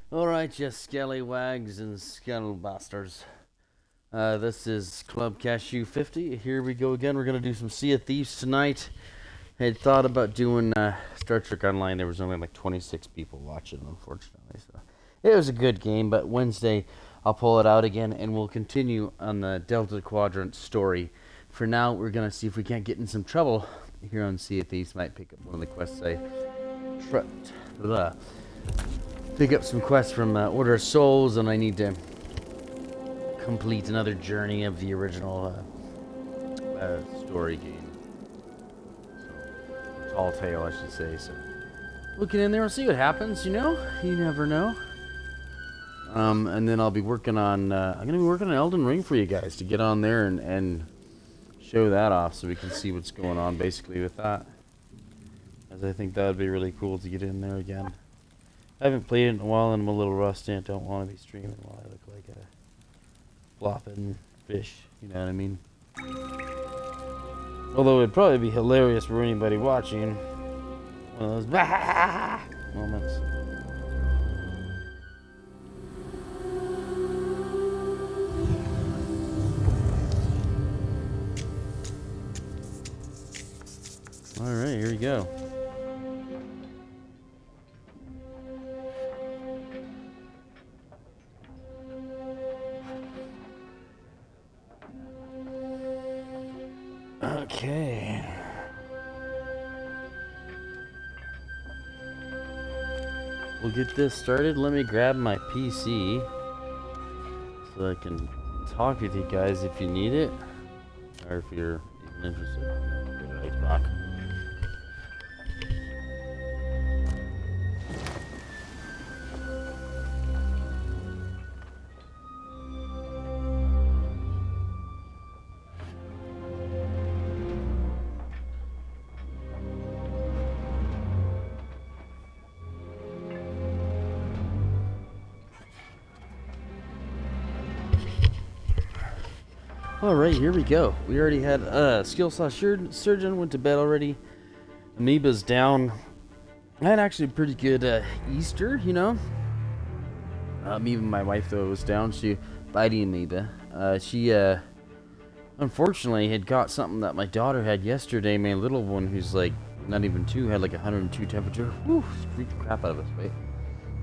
Alright, you scallywags and scuttlebusters. This is Clubbedcashew50. Here we go again. We're going to do some Sea of Thieves tonight. I had thought about doing Star Trek Online. There was only like 26 people watching, unfortunately. So it was a good game, but Wednesday I'll pull it out again and we'll continue on the Delta Quadrant story. For now, we're going to see if we can't get in some trouble here on Sea of Thieves. Might pick up one of the quests I pick up some quests from Order of Souls, and I need to complete another journey of the original story game. So, Tall Tale, I should say. So, looking in there, we'll see what happens. You know, you never know. And then I'll be working on. I'm gonna be working on Elden Ring for you guys to get on there and show that off, so we can see what's going on basically with that. As I think that would be really cool to get in there again. I haven't played it in a while and I'm a little rusty and don't want to be streaming while I look like a flopping fish, you know what I mean? Although it'd probably be hilarious for anybody watching. One of those moments. Alright, here we go. Okay. We'll get this started. Let me grab my PC so I can talk with you guys if you need it, or if you're even interested. Good night, Brock. Alright, here we go. We already had skill slash surgeon went to bed already. Amoeba's down. I had actually a pretty good Easter, you know. Even my wife though was down. She biting amoeba. She unfortunately had got something that my daughter had yesterday. My little one, who's like not even 2, had like 102 temperature. Whew, freaked the crap out of us, right?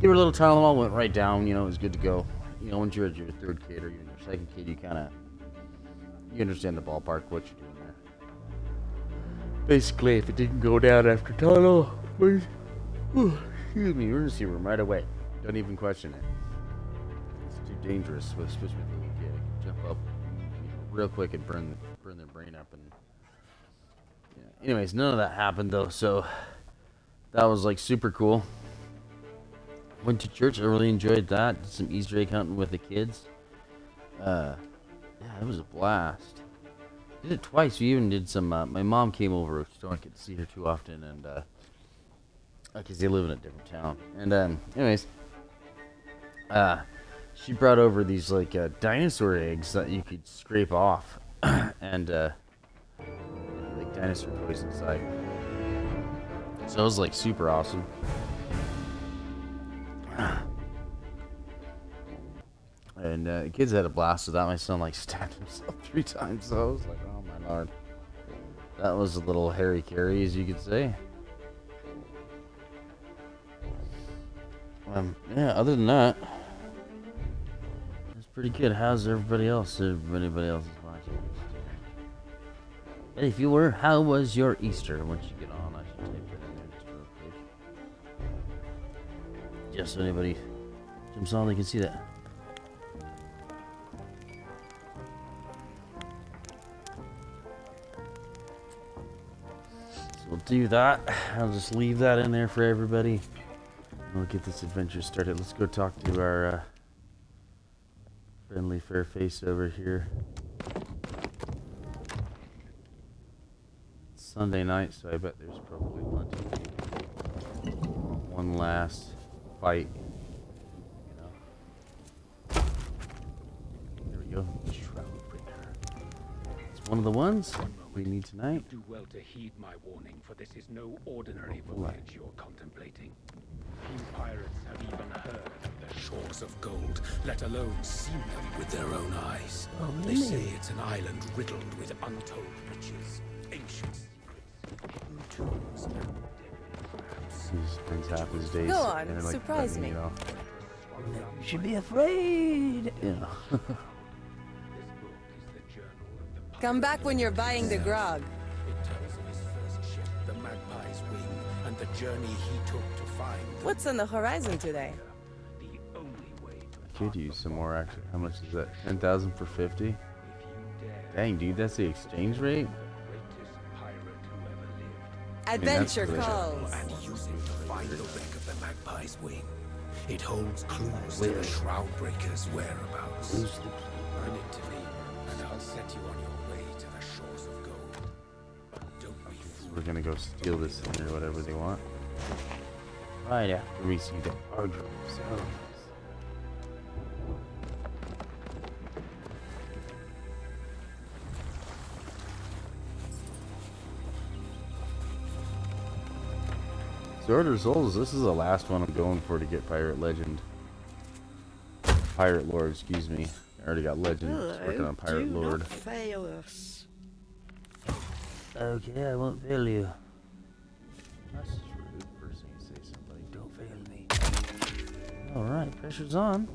Give her a little Tylenol, went right down. You know, it was good to go. You know, once you're at your third kid or your second kid, you understand the ballpark, what you're doing there. Basically, if it didn't go down after Tylenol, excuse me, emergency room right away. Don't even question it. It's too dangerous, especially with a little kid. Jump up, real quick and burn their brain up. And yeah. Anyways, none of that happened though, so that was like super cool. Went to church. I really enjoyed that. Did some Easter egg hunting with the kids. Yeah, it was a blast. Did it twice. We even did some. My mom came over. So I don't get to see her too often, and because they live in a different town. And anyways, she brought over these like dinosaur eggs that you could scrape off, and like dinosaur toys inside. So it was like super awesome. And the kids had a blast with that. My son like stabbed himself 3 times, so I was like, oh my lord. That was a little hairy carry, as you could say. Yeah, other than that, it's pretty good. How's everybody else? If anybody else is watching? Hey, if you were, how was your Easter? Once you get on, I should type that in there just real quick. Just so anybody jumps on, they can see that. We'll do that. I'll just leave that in there for everybody. We'll get this adventure started. Let's go talk to our friendly fair face over here. It's Sunday night, so I bet there's probably plenty of people. One last fight. You know. There we go. Shroudbreaker. It's one of the ones we need tonight. Do well to heed my warning, for this is no ordinary voyage you're contemplating. Few pirates have even heard of the shores of gold, let alone seen them with their own eyes. Oh, They really? say it's an island riddled with untold riches, ancient secrets, hidden tombs, and deadly traps. He spends half his days Go sitting on, there, like, surprise threatening me. it all. You should be afraid. Yeah. This book is the journal of the Come back when you're buying the grog. It tells of his first ship, the Magpie's Wing, and the journey he took to find the What's on the horizon today? the only way to I could use some more, actually. How much is that? 10,000 for 50? if you dare. Dang, dude, that's the exchange rate? The greatest pirate who ever lived. Adventure really- calls. And use it to find the wreck of the Magpie's Wing. It holds clues to the Shroudbreaker's whereabouts. Bring it to me, and I'll set you on your way to the shores of gold. But don't be fooled. We're gonna go steal this thing or whatever they want. Right after we see the Ardrum themselves. Sword of Souls, this is the last one I'm going for to get Pirate Legend. Pirate Lord, excuse me. I already got Legend. Just working on Pirate do Lord. not fail us. Okay, I won't fail you. That's just rude. First thing you say, somebody, don't fail me. Alright, pressure's on.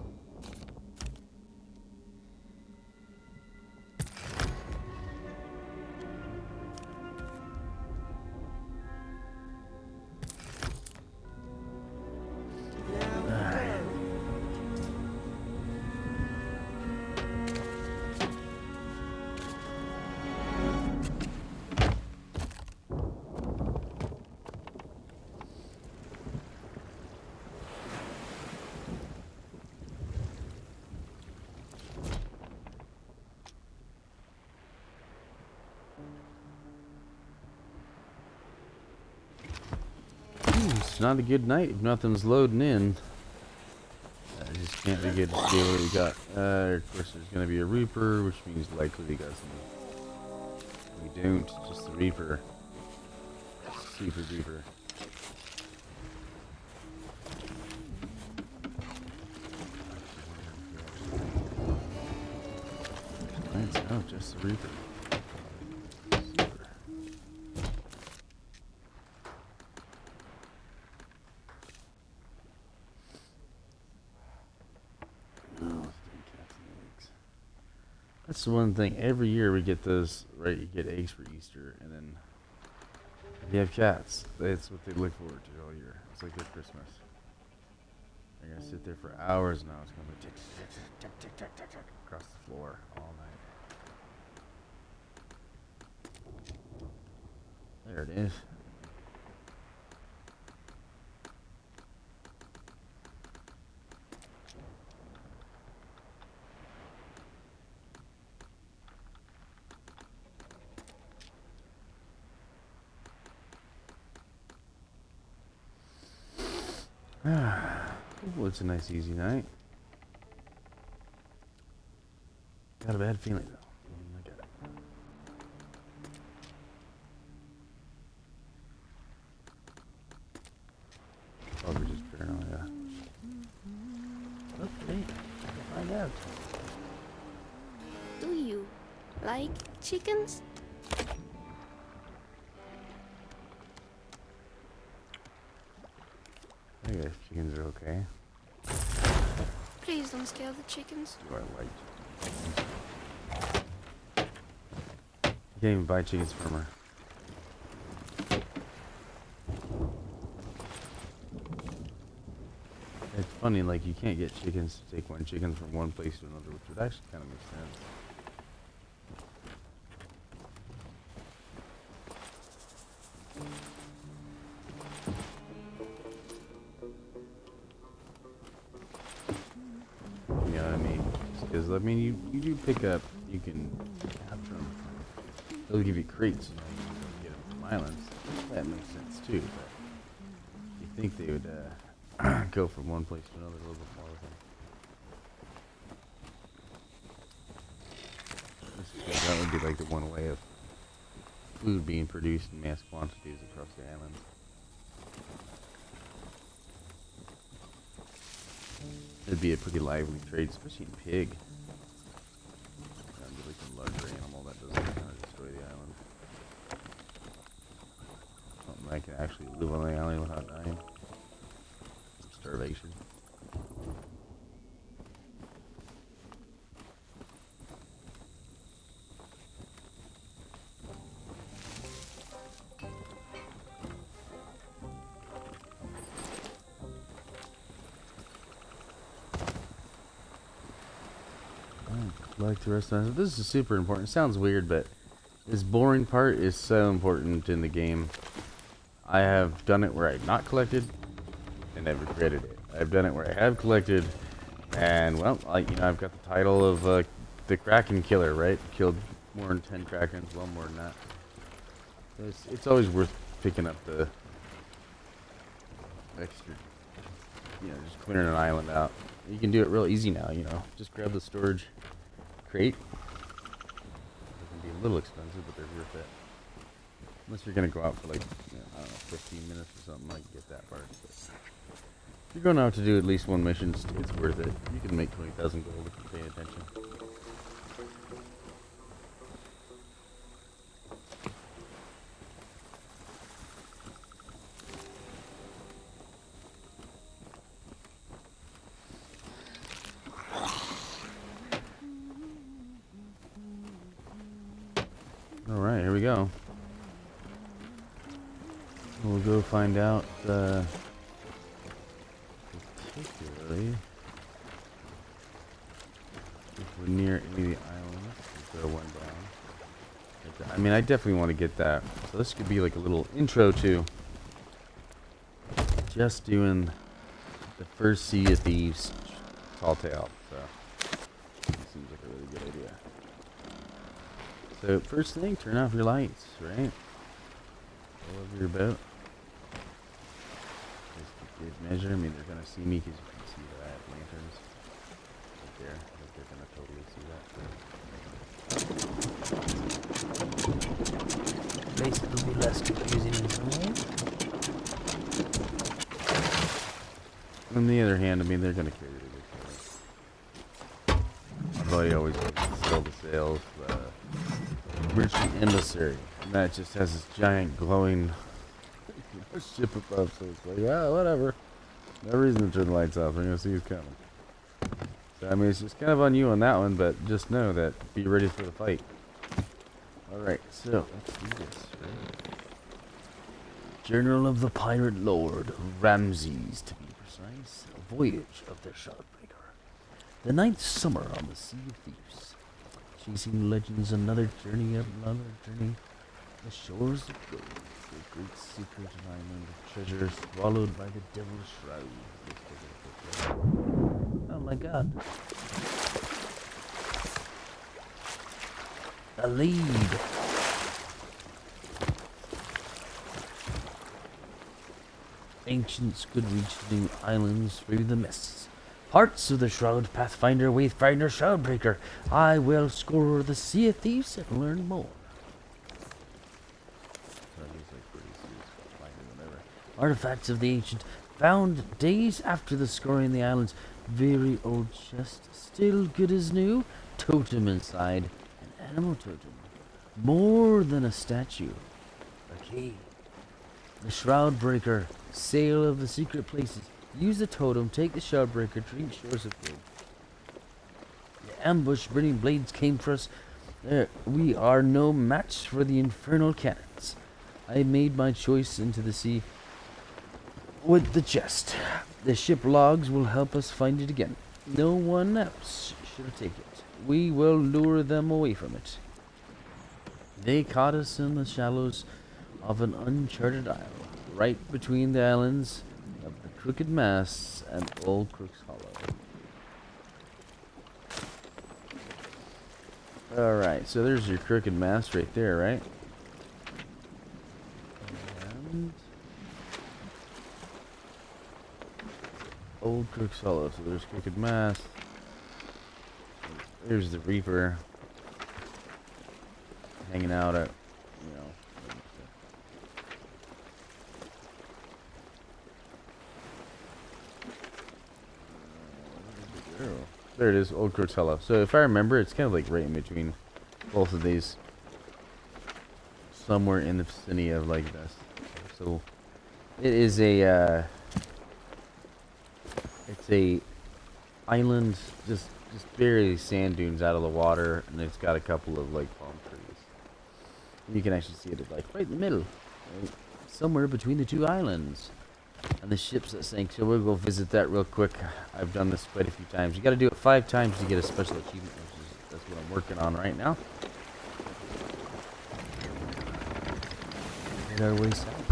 It's not a good night if nothing's loading in. I just can't be good to see what we got. Of course, there's going to be a Reaper, which means likely we got some. We don't, just the Reaper. Super Reaper. Oh, just the Reaper. Super. That's the one thing. Every year we get those, right? You get eggs for Easter, and then if you have cats, that's what they look forward to all year. It's like their Christmas. They're gonna sit there for hours now. It's gonna be tick, tick, tick, tick, tick, tick, tick, across the floor all night. There it is. Well, it's a nice, easy night. Got a bad feeling though. I got it. Probably just paranoia. Okay, I'll find out. Do you like chickens? I guess chickens are okay. Please don't scare the chickens. Do I like chickens? You can't even buy chickens from her. It's funny, like you can't get chickens to take one chicken from one place to another, which would actually kind of make sense. You know what I mean? Because I mean, you do pick up, you can capture them. They'll give you crates, you know, you can get them from islands. That makes sense too. But you think they would go from one place to another a little bit more with them. That would be like the one way of food being produced in mass quantities across the islands. It'd be a pretty lively trade, especially in pig. Be like a larger animal that doesn't kind of destroy the island. Something I can actually live on the island without dying. Starvation. Like the rest of it. This is super important. It sounds weird, but this boring part is so important in the game. I have done it where I've not collected and I've regretted it. I've done it where I have collected and, well, I've got the title of the Kraken Killer, right? Killed more than 10 Krakens, well more than that. So it's always worth picking up the extra, just clearing an island out. You can do it real easy now, just grab the storage crate. It can be a little expensive, but they're worth it. Unless you're gonna go out for like, I don't know, 15 minutes or something, like get that part. But if you're going out to do at least one mission, it's worth it. You can make 20,000 gold if you pay attention. Alright, here we go. We'll go find out, particularly if we're near any of the islands. We'll throw one down. I mean, I definitely want to get that. So this could be like a little intro to just doing the first Sea of Thieves Tall Tale. So, it seems like a really good idea. So first thing, turn off your lights, right? All over your boat. Just a good measure. I mean, they're gonna see me because you can see that I have lanterns right there. I think they're gonna totally see that. Place will be less confusing in some ways. On the other hand, I mean, they're gonna carry the good color. My buddy always likes to sell the sails. Merchant Emissary, and that just has this giant glowing ship above, so it's like, whatever. No reason to turn the lights off. We're gonna see who's coming. So I mean, it's just kind of on you on that one, but just know that be ready for the fight. All right, so let's do this. Right? Journal of the Pirate Lord Ramses, to be precise. A voyage of the Shroudbreaker. The ninth summer on the Sea of Thieves. Chasing legends, another journey, the shores of gold, the great secret island of treasure swallowed by the devil's shroud. Oh my god. The lead. Ancients could reach new islands through the mists. Parts of the Shroud Pathfinder, Wayfinder, Shroudbreaker. I will score the Sea of Thieves and learn more. Artifacts of the ancient, found days after the scoring the islands. Very old chest, still good as new. Totem inside, an animal totem. More than a statue, a cave. The Shroudbreaker, sail of the secret places. Use the totem, take the Shroudbreaker, drink shores of gold. The ambush burning blades came for us. We are no match for the infernal cannons. I made my choice into the sea with the chest. The ship logs will help us find it again. No one else should take it. We will lure them away from it. They caught us in the shallows of an uncharted isle, right between the islands of the Crooked Masts and Old Crook's Hollow. Alright, so there's your Crooked Mast right there, right? And Old Crook's Hollow, so there's Crooked Mast. There's the Reaper hanging out at, you know. There it is, Old Crotella. So if I remember, it's kind of like right in between both of these. Somewhere in the vicinity of like this. So it is a it's a island, just barely sand dunes out of the water, and it's got a couple of like palm trees. And you can actually see it like right in the middle, right? Somewhere between the two islands. And the ships that sank. So we'll go visit that real quick. I've done this quite a few times. You got to do it 5 times to get a special achievement, which is that's what I'm working on right now. Head our way south.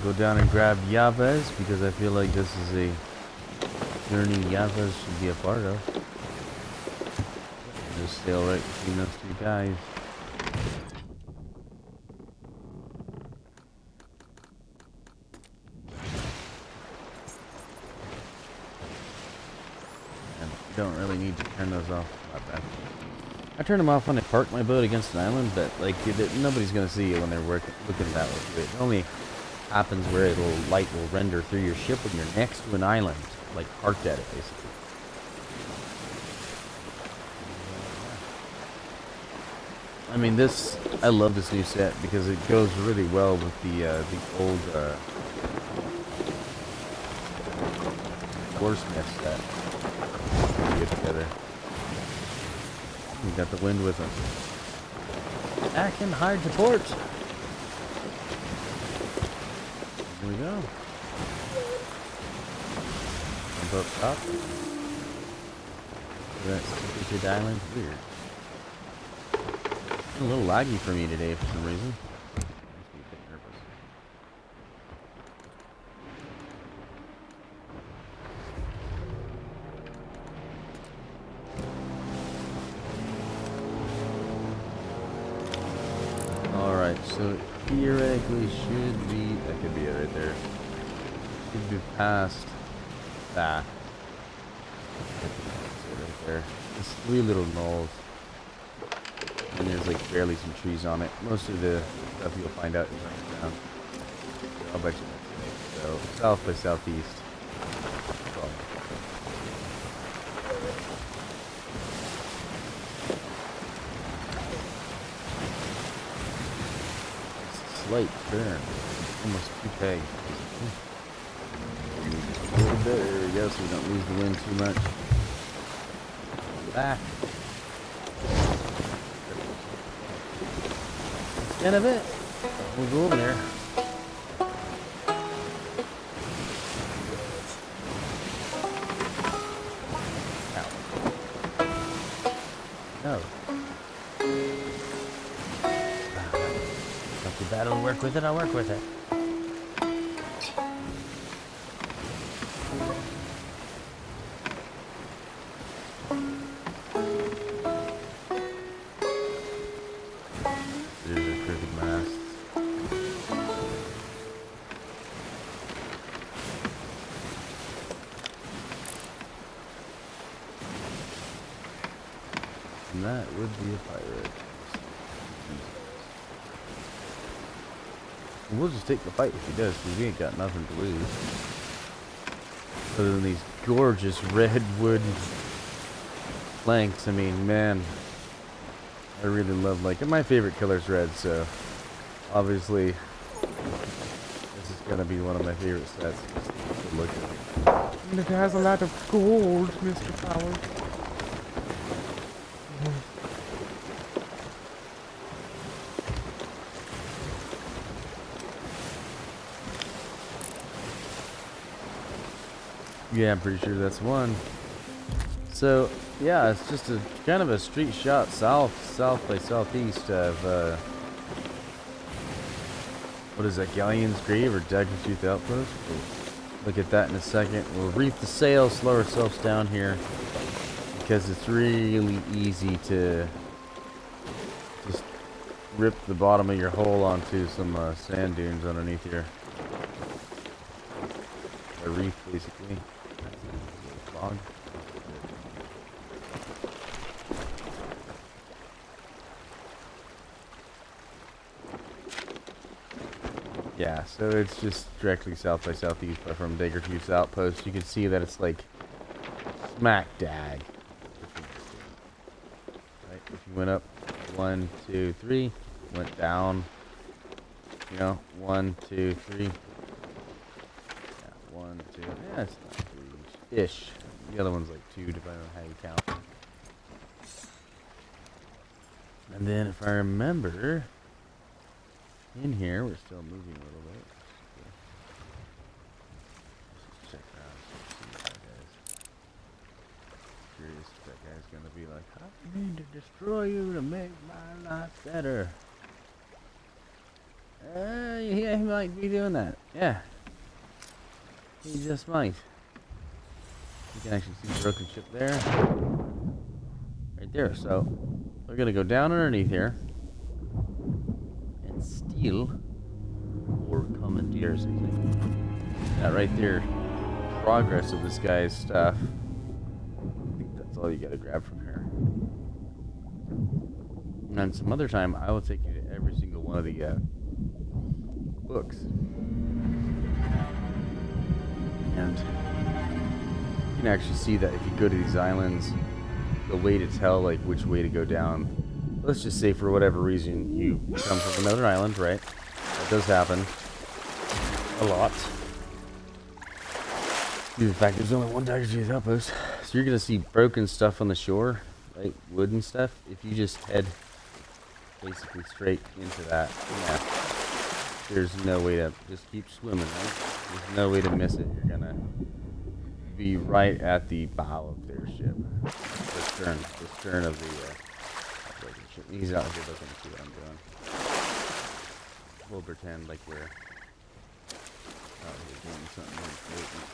Go down and grab Yavas because I feel like this is a journey Yavas should be a part of. Just sail right between those two guys. And don't really need to turn those off. Not bad. I turn them off when I park my boat against an island, but like nobody's gonna see you when they're looking that way. It only happens where light will render through your ship when you're next to an island, like parked at it, basically. I mean, I love this new set because it goes really well with the old Warsmith set. We get together. We got the wind with us. Acting hard to port. Here we go. Jump up top. That's stupid island. Weird. It's a little laggy for me today for some reason. Makes me a bit nervous. Alright, so theoretically should be, that could be it right there. Should be past that. Right there. There's 3 little knolls. And there's like barely some trees on it. Most of the stuff you'll find out is underground. I'll bet you that's it. So south by southeast. Slight turn. Almost 2 pegs. A little bit. There we go, so we don't lose the wind too much. Back. That's kind of it. We'll go over there. No. Not too bad. I'll work with it. I'll work with it. And that would be a pirate. We'll just take the fight if he does, because we ain't got nothing to lose. Other than these gorgeous redwood planks. I mean, man, I really love, like, my favorite color's red, so obviously this is gonna be one of my favorite sets. Just to look at it. And it has a lot of gold, Mr. Powers. Yeah, I'm pretty sure that's one. So, yeah, it's just a kind of a street shot south by southeast of, what is that, Galleon's Grave or Daggertooth Outpost? We'll look at that in a second. We'll reef the sail, slow ourselves down here, because it's really easy to just rip the bottom of your hull onto some sand dunes underneath here. a reef, basically. That's a little fog. Yeah, so it's just directly south by southeast from Dagger Chief's outpost. You can see that it's like smack dab. Right, if you went up 1, 2, 3, went down, you know, 1, 2, 3. Yeah, 1, 2. Yeah, it's not 3 ish. The other one's like 2, depending on how you count. And then, if I remember, in here, we're still moving a little bit. Let's just check around, see what that is. Curious if that guy's gonna be like, I need to destroy you to make my life better. Yeah, he might be doing that. Yeah. He just might. You can actually see the broken ship there. Right there. So, we're gonna go down underneath here. And steal. Or commandeer something. That right there. Progress of this guy's stuff. I think that's all you gotta grab from here. And some other time, I will take you to every single one of the books. And you can actually see that if you go to these islands, the way to tell like which way to go down. Let's just say for whatever reason you come from another island, right? That does happen a lot. In fact, there's only one Dagger Chief's outpost, so you're gonna see broken stuff on the shore, right? Wood and stuff. If you just head basically straight into that, yeah, there's no way to just keep swimming, right? There's no way to miss it. You're gonna be right at the bow of their ship, the stern of the ship. He's out here looking to see what I'm doing. We'll pretend like we're out here doing something important.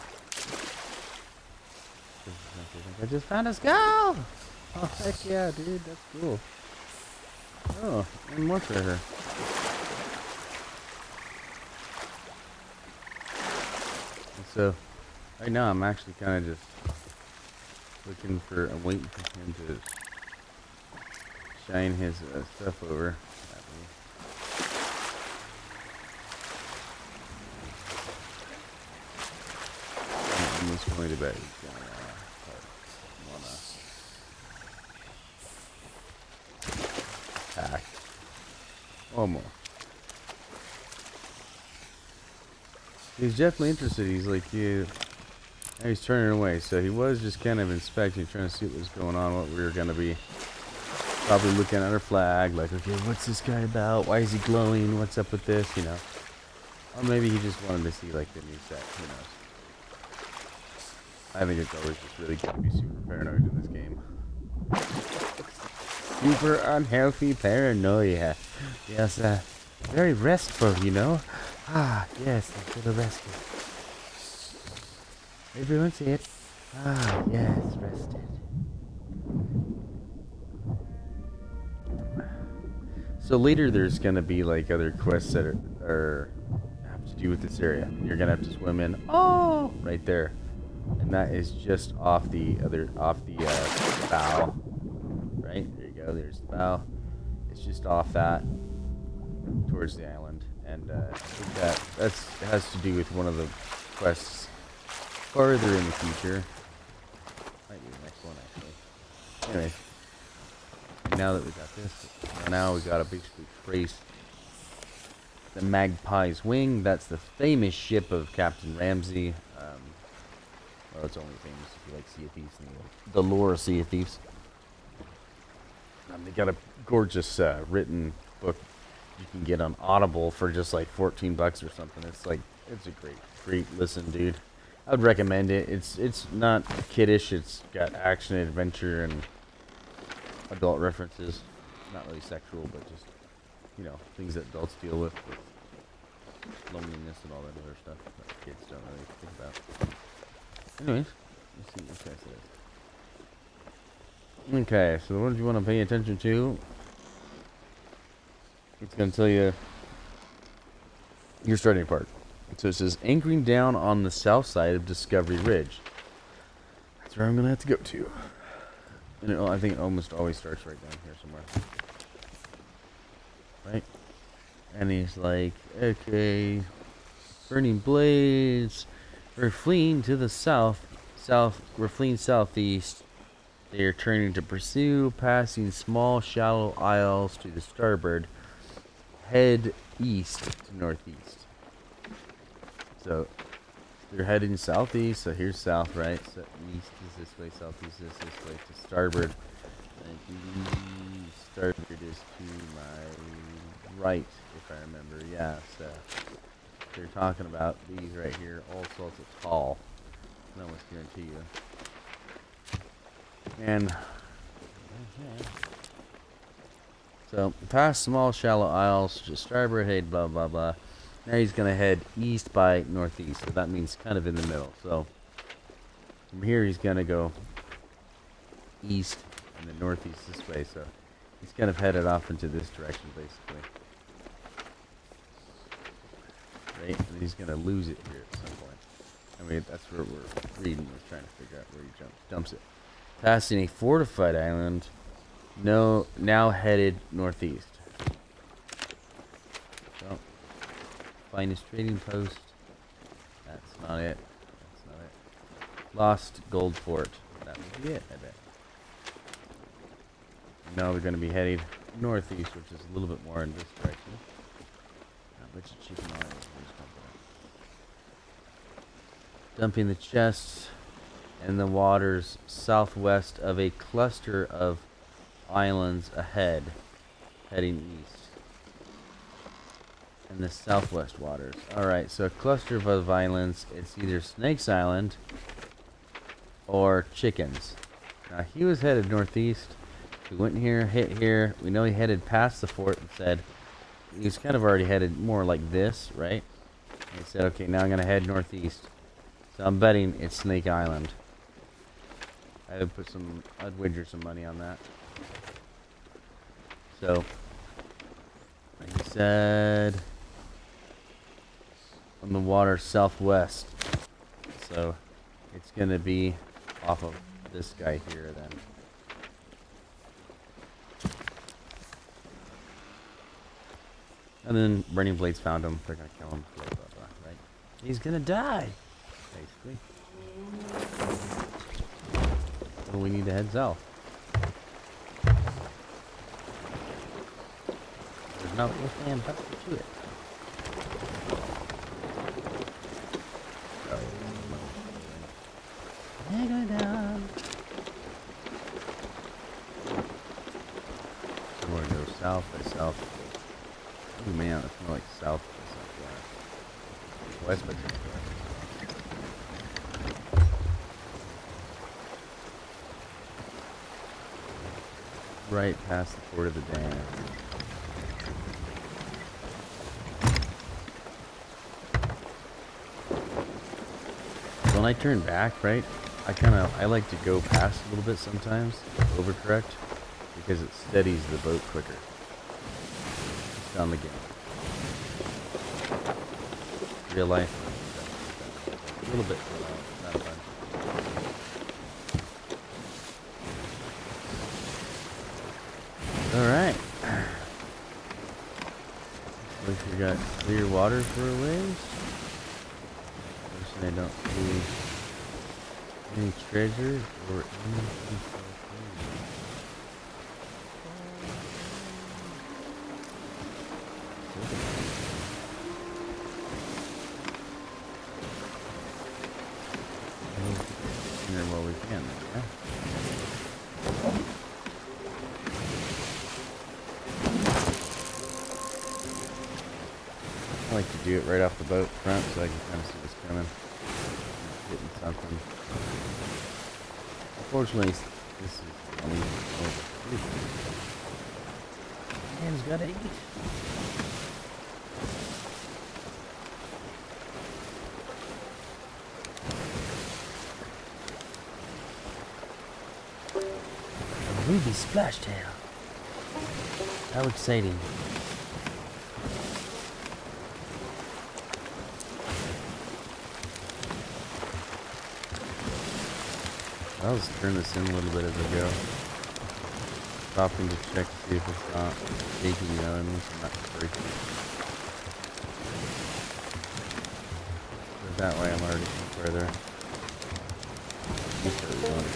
I just found a skull! Oh, heck yeah, dude, that's cool. Oh, and more treasure. And so, right now I'm actually kind of just looking for, I'm waiting for him to shine his stuff over at me. I'm almost going to bet he's going to attack. Almost. He's definitely interested. He's like, yeah. He's turning away. So he was just kind of inspecting, trying to see what was going on, what we were going to be. Probably looking at our flag, like, okay, what's this guy about? Why is he glowing? What's up with this? You know. Or maybe he just wanted to see, like, the new set. Who knows? I think it's always just really good to be super paranoid in this game. Super unhealthy paranoia. Yes, very restful, you know. Ah, yes, I feel rested. Everyone see it? Ah, yes, rested. So later there's gonna be like other quests that are have to do with this area. You're gonna have to swim in. Oh, right there. And that is just off the bow. Right? There you go, there's the bow. It's just off that towards the island. And I think that has to do with one of the quests farther in the future. Might be the next one actually. Anyway. Now that we got this, now we gotta basically trace the Magpie's Wing. That's the famous ship of Captain Ramsey. Well, it's only famous if you like Sea of Thieves and the lore of Sea of Thieves. They got a gorgeous written book you can get on Audible for just like $14 or something. It's like, it's a great listen, dude. I would recommend it. It's not kiddish. It's got action, adventure, and adult references. Not really sexual, but just, you know, things that adults deal with loneliness and all that other stuff that kids don't really think about. Anyways, let's see what this guy says. Okay, so what do you want to pay attention to? It's going to tell you your starting part. So it says anchoring down on the south side of Discovery Ridge. That's where I'm gonna have to go to. And I think it almost always starts right down here somewhere. Right? And he's like, okay, burning blades. We're fleeing to the south. We're fleeing southeast. They are turning to pursue, passing small, shallow isles to the starboard. Head east to northeast. So they're heading southeast. So here's south, right? So east is this way, southeast is this way to starboard. And starboard is to my right, if I remember. Yeah. So they're talking about these right here, all sorts of tall. I can almost guarantee you. And so past small shallow isles, just starboard head, blah blah blah. Now he's gonna head east by northeast, so that means kind of in the middle. So from here he's gonna go east and then northeast this way. So he's kind of headed off into this direction basically. Right, and he's gonna lose it here at some point. I mean, that's where we're reading. We're trying to figure out where he dumps it. Passing a fortified island, now headed northeast. So, finest trading post. That's not it. That's not it. Lost Gold Fort. That would be it, I bet. Now we're going to be heading northeast, which is a little bit more in this direction. Which is chicken oil. Dumping the chests in the waters southwest of a cluster of islands ahead, heading east. In the southwest waters. Alright, so a cluster of islands, it's either Snake's Island or Chickens. Now he was headed northeast. We went here, hit here. We know he headed past the fort and said, he was kind of already headed more like this, right? And he said, okay, now I'm going to head northeast. So I'm betting it's Snake Island. I'd wager some money on that. So, like he said, on the water southwest. So, it's going to be off of this guy here then. And then Burning Blades found him. They're going to kill him. Blah, blah, blah, right? He's going to die, basically. So we need to head south. There's no if and buts to it. They're going down. So we're going to go south by south. Oh man, it's more like south by southwest. West by southwest. Right past the fort of the dam. So when I turn back, right, I like to go past a little bit sometimes, overcorrect, because it steadies the boat quicker. It's down the game. Real life. A little bit, not a bunch. Alright. Looks like we got clear water for a ways. I don't see any treasure or anything. While we can, yeah. I like to do it right off the boat front so I can kind of see what's coming. Hitting something. Unfortunately, this is only over. Man's gotta eat. A ruby splashtail. How exciting. I'll just turn this in a little bit as I go. Stopping to check to see if it's not shaking now and it's not breaking. But that way I'm already further. Keep it going.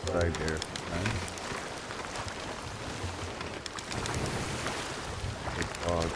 Side there. Big fog.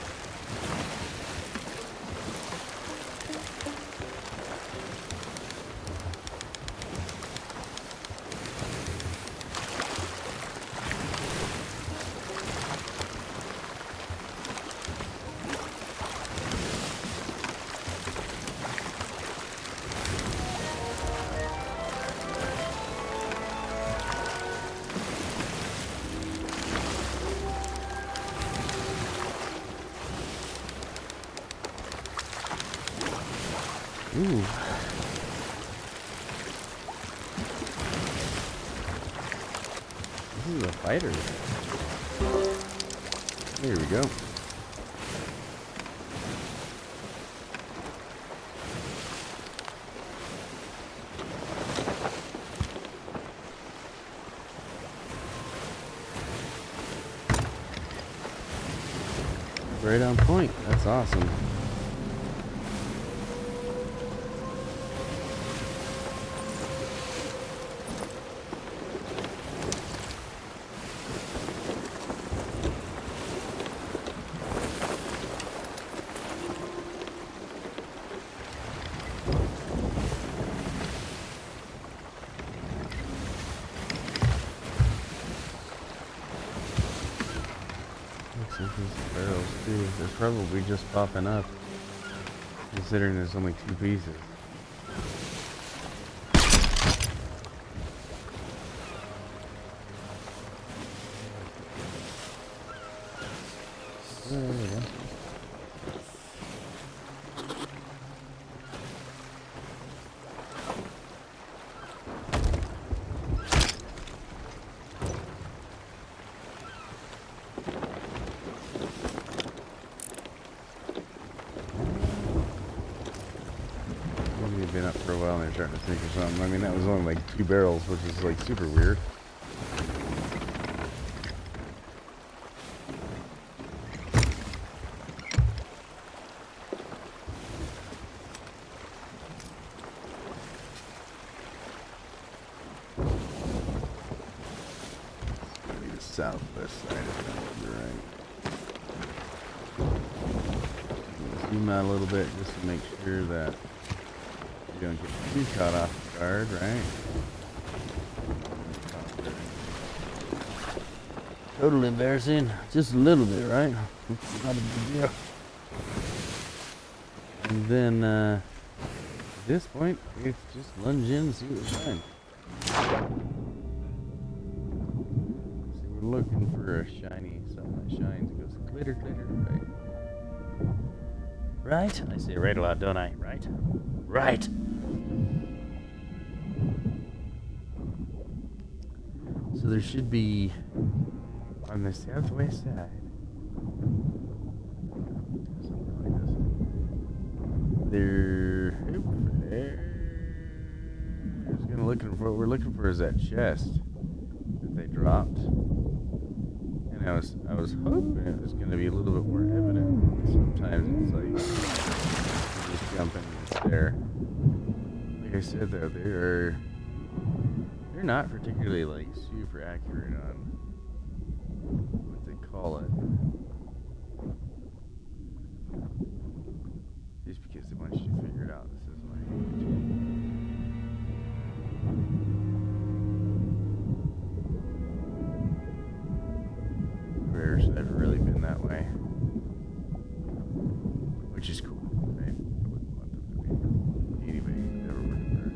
Ooh. This is a fighter. Here we go. Right on point. That's awesome. Barrels too. They're probably just popping up, considering there's only 2 pieces. There we go. Been up for a while and they're starting to sink or something. I mean, that was only like 2 barrels, which is like super weird. It's gonna be the southwest side of that, right? Zoom out a little bit just to make sure that you don't get too caught off guard, right? Totally embarrassing. Just a little bit, right? Not a big deal. And then, at this point, it's just lunge in and see what we find. So we're looking for a shiny, something that shines. It goes glitter, glitter, right? Right? I say right a lot, don't I? Right? Right! So there should be on the southwest side something like this. There's gonna looking for what we're looking for is that chest that they dropped, and I was hoping it was gonna be a little bit more evident. Sometimes it's like you just jump in and it's there. Like I said though, they're not particularly like super accurate on what they call it. Just because they want you to figure it out. This is my Rare I've really been that way. Which is cool, right? I wouldn't want them to be. Anyway, never would have.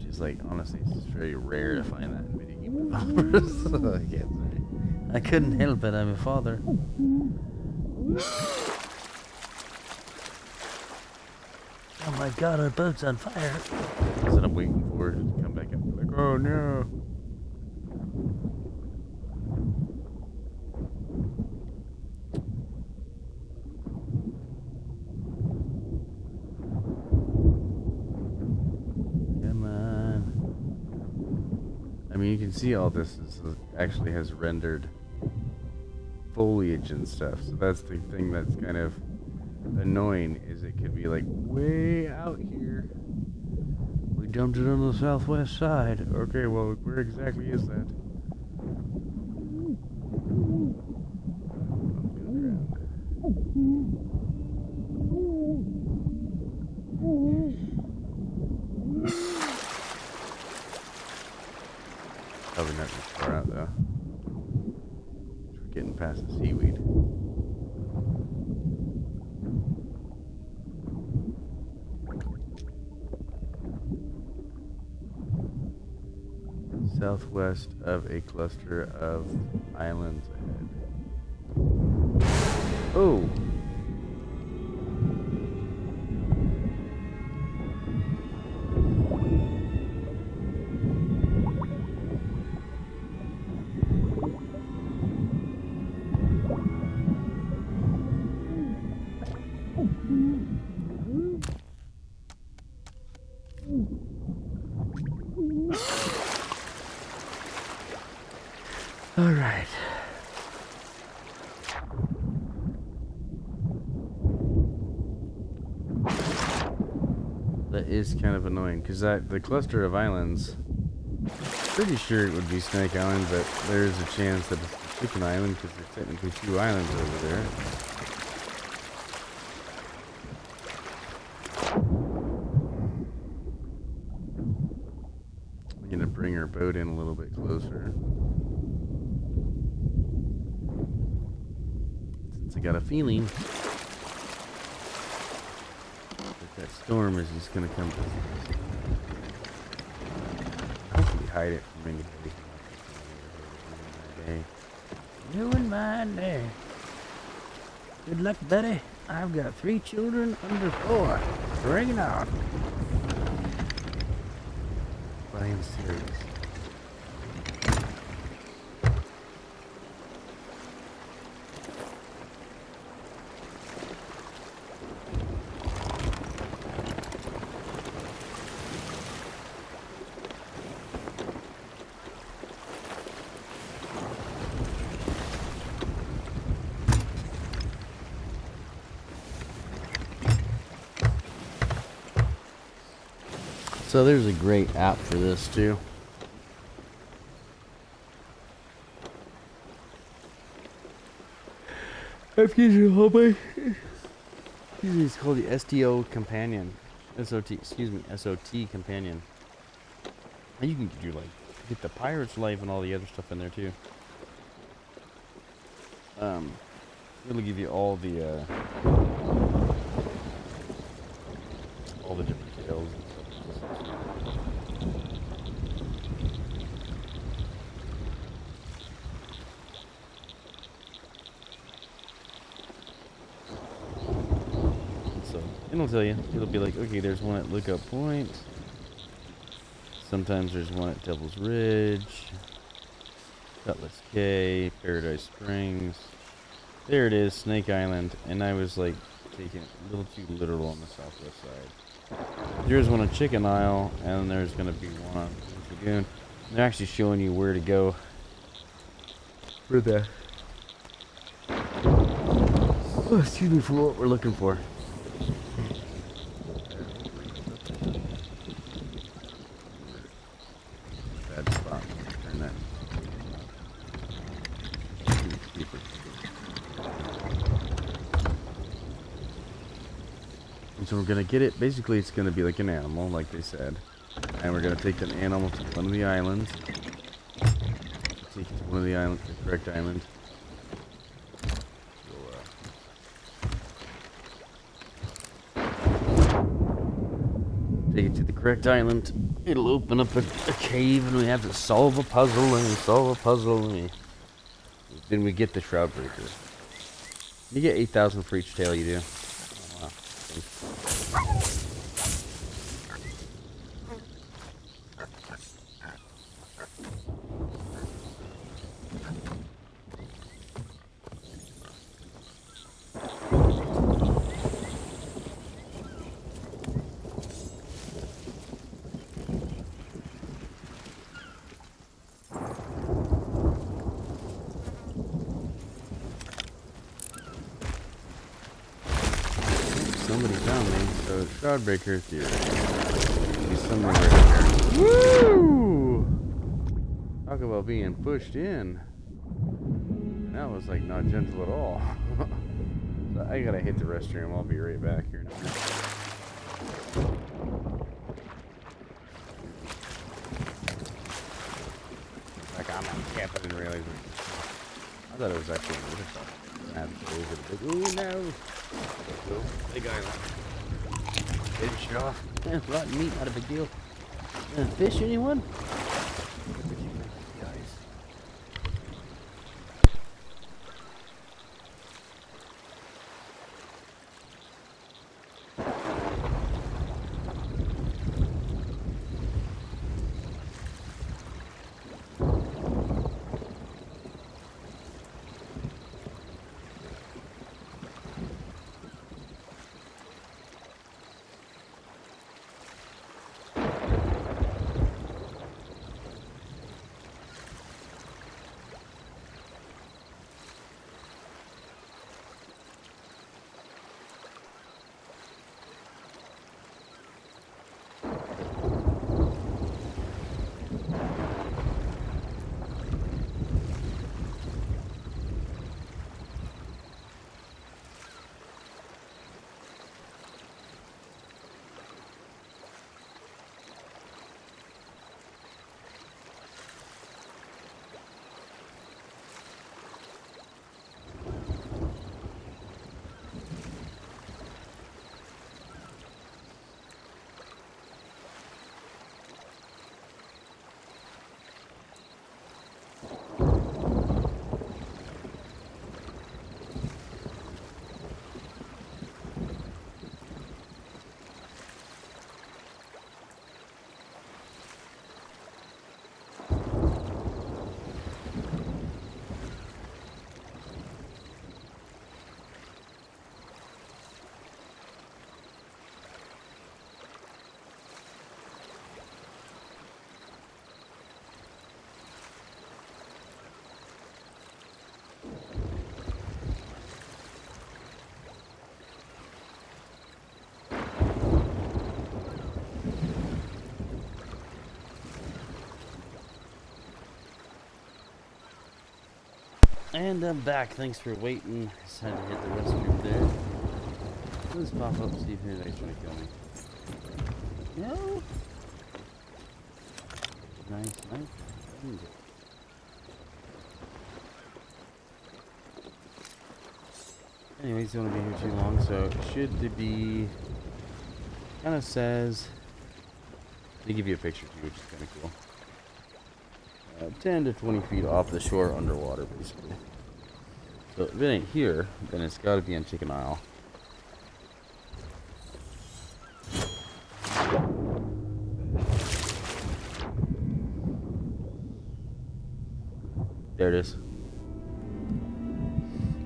Just like, honestly, it's just very rare to find that in video game developers. So I can't say. I couldn't help it, I'm a father. Oh my god, our boat's on fire. That's what I'm waiting for. To come back and be like, oh no. Come on. I mean, you can see all this actually has rendered foliage and stuff. So that's the thing that's kind of annoying, is it could be like way out here. We dumped it on the southwest side. Okay, well, where exactly is that? Probably not too far out though. We're getting past the seaweed. Southwest of a cluster of islands ahead. Oh! All right. That is kind of annoying, because the cluster of islands, pretty sure it would be Snake Island, but there's a chance that it's Chicken Island, because there's technically 2 islands over there. I'm gonna bring our boat in a little bit closer. Since I got a feeling that storm is just gonna come visit us. Hopefully hide it from anybody. Ruin my day. Good luck, Betty. I've got 3 children under 4. Bring it on. But I am serious. So there's a great app for this too. Excuse me, homie. Excuse me, it's called the STO Companion. SOT, excuse me, SOT Companion. And you can do like, get the pirate's life and all the other stuff in there too. It'll give you all the different tales and stuff. So it'll tell you. It'll be like, okay, there's one at Lookout Point. Sometimes there's one at Devil's Ridge, Cutlass Cay, Paradise Springs. There it is, Snake Island. And I was like taking it a little too literal on the southwest side. There's one at Chicken Isle, and there's gonna be one on Kings Lagoon. They're actually showing you where to go for the excuse me, for what we're looking for. Bad spot. Turn that. And so we're gonna get it. Basically, it's gonna be like an animal, like they said, and we're gonna take that animal to one of the islands. Take it to one of the islands, the correct island. Take it to the correct island. It'll open up a cave, and we have to solve a puzzle, and we solve a puzzle, and then we get the Shroudbreaker. You get 8,000 for each tail you do. Oh, wow. So, Shroudbreaker theory. Be somewhere right here. Woo! Talk about being pushed in. And that was like not gentle at all. So I gotta hit the restroom. I'll be right back here in a minute. Like I'm not camping and realizing. I thought it was actually a motorcycle. I had to go over the big. Ooh no! Big island. Finish it off. Rotten meat, not a big deal. Fish, anyone? And I'm back. Thanks for waiting. Just had to hit the restroom there. Let's pop up and see if anybody's trying to kill me. No. Nice. Anyways, don't want to be here too long, so it should be. Kind of says. They give you a picture too, which is kind of cool. 10 to 20 feet off the shore underwater, basically. So if it ain't here, then it's got to be on Chicken Isle. There it is.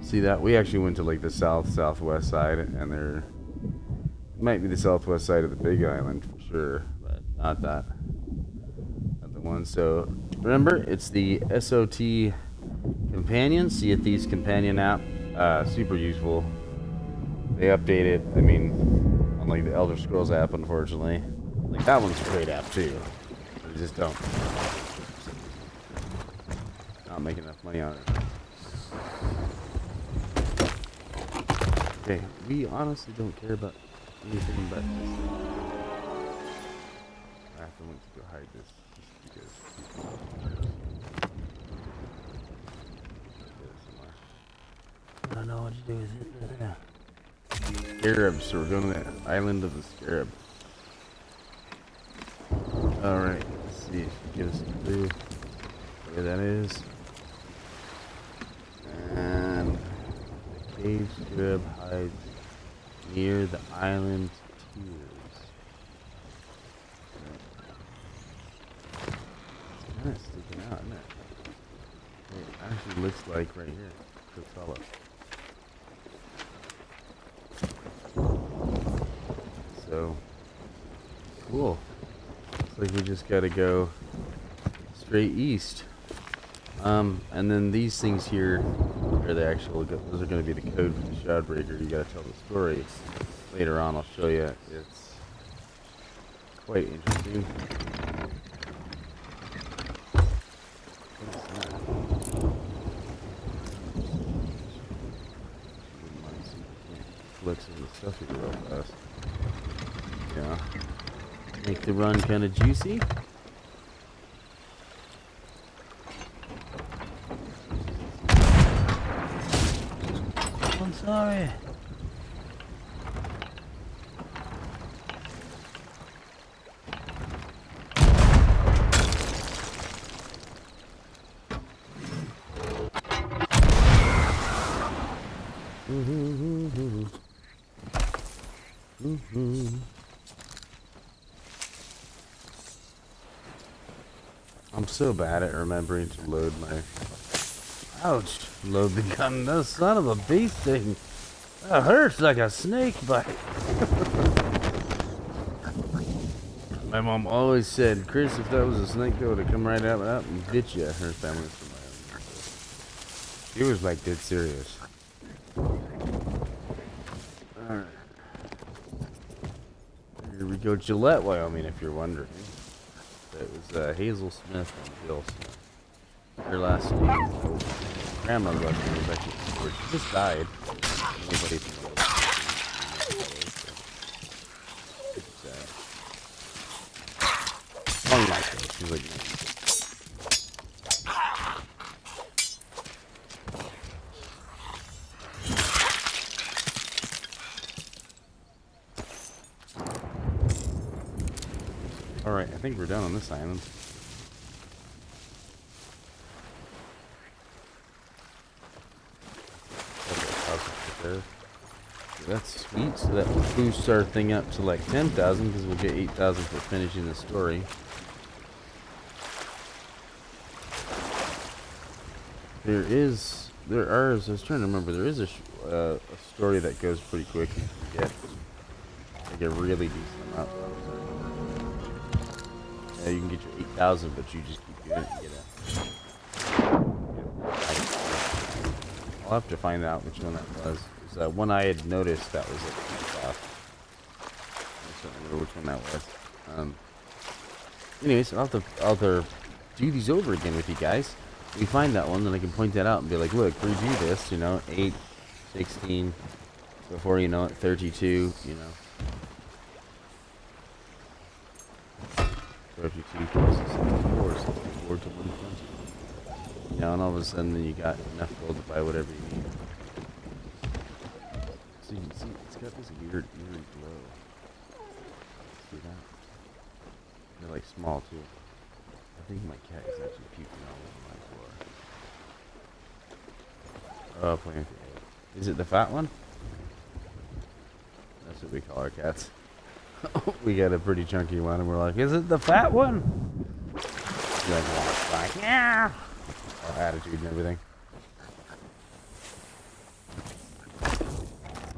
See that? We actually went to like the southwest side, and there might be the southwest side of the Big Island for sure, but not that. One. So remember, it's the SOT Companion, Sea of Thieves Companion app. Super useful. They update it. I mean, unlike the Elder Scrolls app, unfortunately. Like that one's a great app too. But I just don't. Not making enough money on it. Okay, we honestly don't care about anything but this. I have to go hide this. I don't know what to do with it. Scarabs, so we're going to the island of the Scarab. Alright, let's see if you get us a clue where that is. And the cave Scarab hides near the island Tears. It's kind of sticking out, isn't it? It actually looks like right here. Let's follow. So cool. Looks like we just gotta go straight east. And then these things here are the actual. Those are gonna be the code for the Shroudbreaker. You gotta tell the story. later on. I'll show you. It's quite interesting. Flicks in the stuff here real fast. Yeah. Make the run kind of juicy. I'm sorry. I'm so bad at remembering to load my... Ouch. Load the gun. That son of a beast thing. That hurts like a snake bite. My mom always said, Chris, if that was a snake, that would have come right out and bit you. Her family from my own. She was like dead serious. Alright. Here we go, Gillette, Wyoming, if you're wondering. It was Hazel Smith and Bill Smith. Her last name, oh, grandma's last name was actually Ford. She just died. Anybody from the it's long life though. She's like 90. Alright, I think we're done on this island. That's sweet, so that will boost our thing up to like 10,000 because we'll get 8,000 for finishing the story. I was trying to remember, there is a story that goes pretty quick and you can get like a really decent amount. Yeah, you can get your 8,000, but you just keep doing it and get I'll have to find out which one that was. One I had noticed that was like off. I don't remember which one that was. Anyways, I'll have to do these over again with you guys. If we find that one, then I can point that out and be like, look, redo this, 8, 16, before you know it, 32, you know. 32 plus 64, 64 to 120. And all of a sudden, then you got enough gold to buy whatever you need. So you can see, it's got this weird glow. See that? They're like small too. I think my cat is actually puking all over my floor. Oh, playing with the egg. Is it the fat one? That's what we call our cats. We got a pretty chunky one, and we're like, is it the fat one? Like, yeah. Our attitude and everything.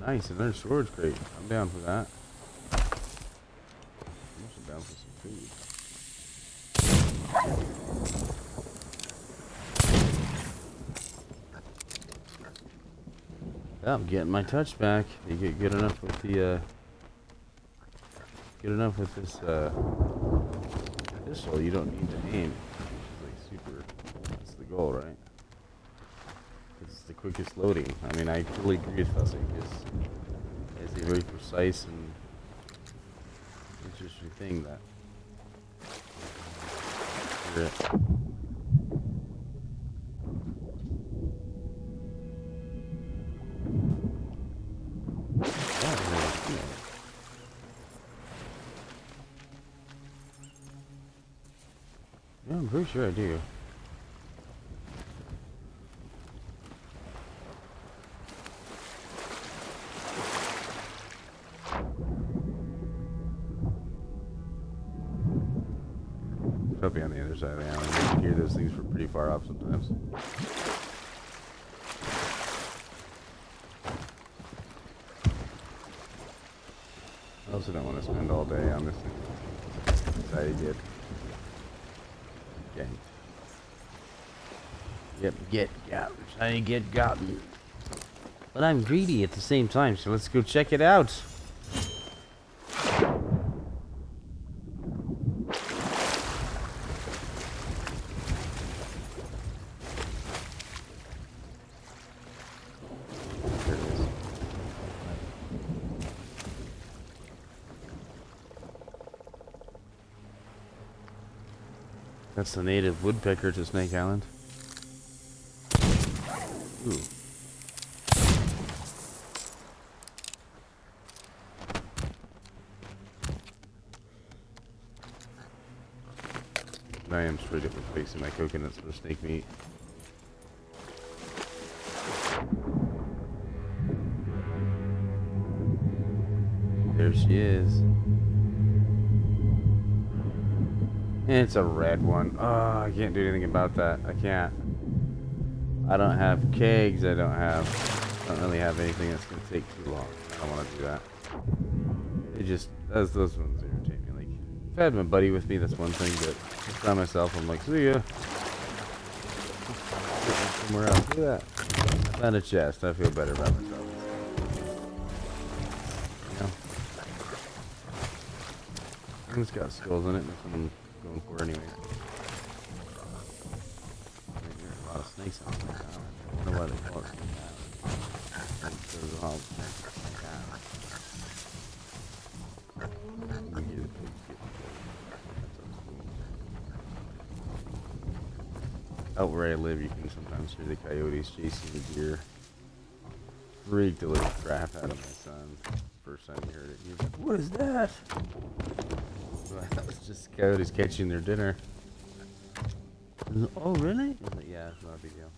Nice, another storage crate. I'm down for that. I'm also down for some food. Yeah, I'm getting my touch back. You get good enough with the this pistol, you don't need to aim. It's like super. That's the goal, right? It's the quickest loading. I mean, I totally agree with Fussy. It's a very precise and interesting thing that. Yeah, I'm pretty sure I do. Probably on the other side of the island. You can hear those things from pretty far off sometimes. I also don't want to spend all day on this thing. That's how you get ganked. Yep, get gotten. How you get gotten. But I'm greedy at the same time, so let's go check it out. That's the native woodpecker to Snake Island. Ooh. I am straight up replacing my coconuts for snake meat. There she is. And it's a red one. Oh, I can't do anything about that. I can't. I don't have kegs. I don't really have anything that's gonna take too long. I don't want to do that. It just, those ones irritate me. Like, if I had my buddy with me, that's one thing, but just by myself, I'm like, see ya. Somewhere else. Look at that. I found a chest. I feel better about myself. You know? It's got skulls in it. That's what I'm going for anyway. There's a lot of snakes out there now. I wonder why they call it snake island. There's a lot of snakes at snake island. Out where I live, you can sometimes hear the coyotes chasing the deer. Freaked the little crap out of my son. First time he heard it, he was like, "What is that?" That was just coyotes catching their dinner. Oh, really? I was like, yeah, it's not a big deal.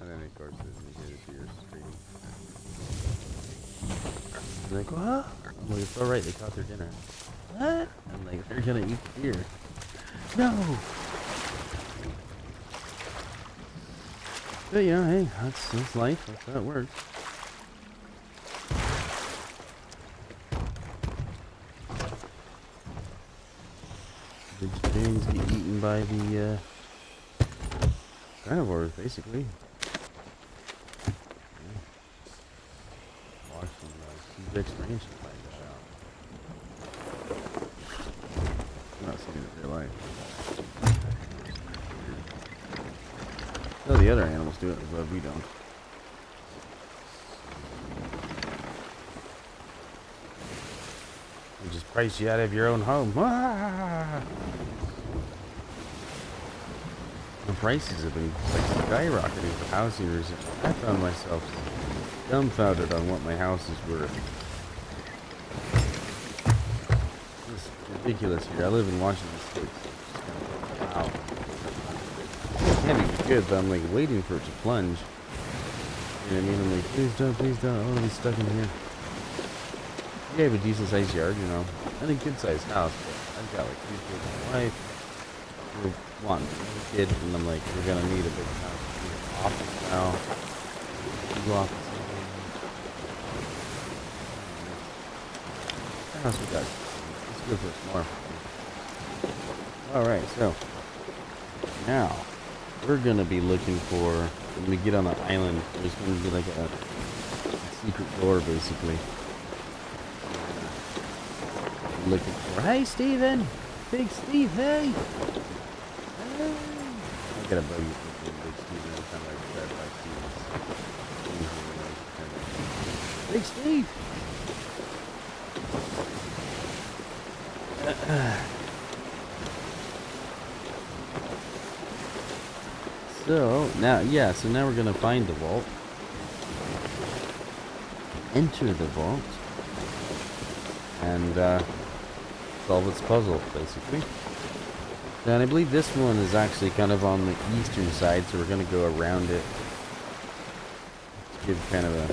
And then, of course, you hear the deer screaming. I'm like, what? I'm like, it's alright, they caught their dinner. What? I'm like, they're gonna eat the deer. No. But yeah, hey, that's life. That's how it works. Vegetarians get eaten by the carnivores, basically. Yeah. Watch some huge explanation to find that out. I'm not seeing it in real life. No, the other animals do it, but we don't. We just price you out of your own home. Ah! The prices have been like skyrocketing for housing recently. I found myself dumbfounded on what my house is worth. It's ridiculous here. I live in Washington State. So it's just kind of, wow. Can't be good, but I'm like waiting for it to plunge. You know what I mean? I'm like, please don't, please don't. I don't want to be stuck in here. I have a decent sized yard, you know. And a good sized house, but I've got like 3 kids and a wife. We're wanting a kid, and I'm like, we're gonna need a big house. We need an office now. Big office. What house we got? Let's go for some more. Alright, so now we're gonna be looking for, when we get on the island, there's gonna be like a secret door basically. Looking for, hey Steven! Big Steve, hey! Hey! I got a buddy with Big Steve every time I grab by Steve. Big Steve! So now we're gonna find the vault. Enter the vault. And solve its puzzle, basically. And I believe this one is actually kind of on the eastern side, so we're gonna go around it. Give kind of a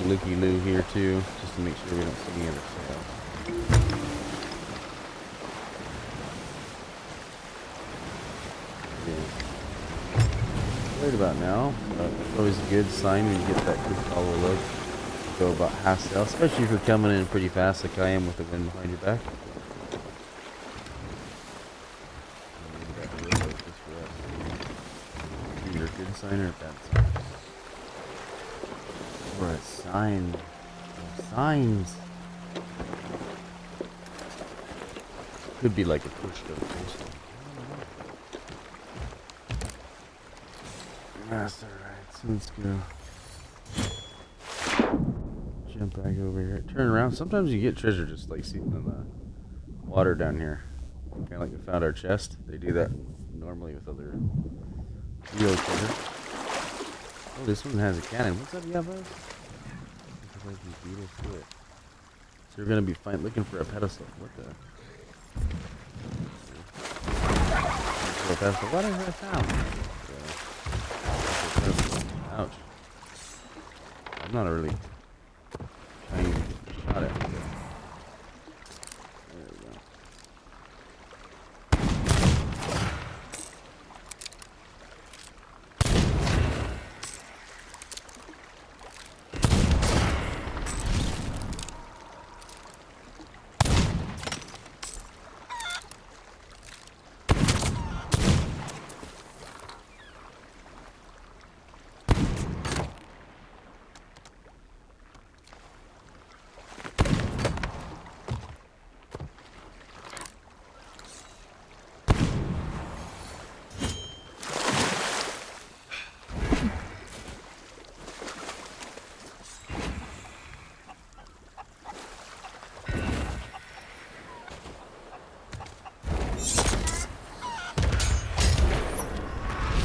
looky-loo here too, just to make sure we don't see any other sails. Right about now, it's always a good sign when you get that good follow look. Go about half sail, especially if you're coming in pretty fast like I am with the wind behind your back. Either a good sign or a bad sign. Or a sign. Signs. Could be like a push notification. That's alright, so let's go. Jump back over here. Turn around. Sometimes you get treasure just like sitting in the water down here. Kind of like we found our chest. They do that normally with other real critters. Oh, this one has a cannon. What's up, Yavos? Looks like these beetles do it. So we're gonna be looking for a pedestal. What the? A pedestal. What is that sound? Ouch. I'm not really trying to get shot at. There we go.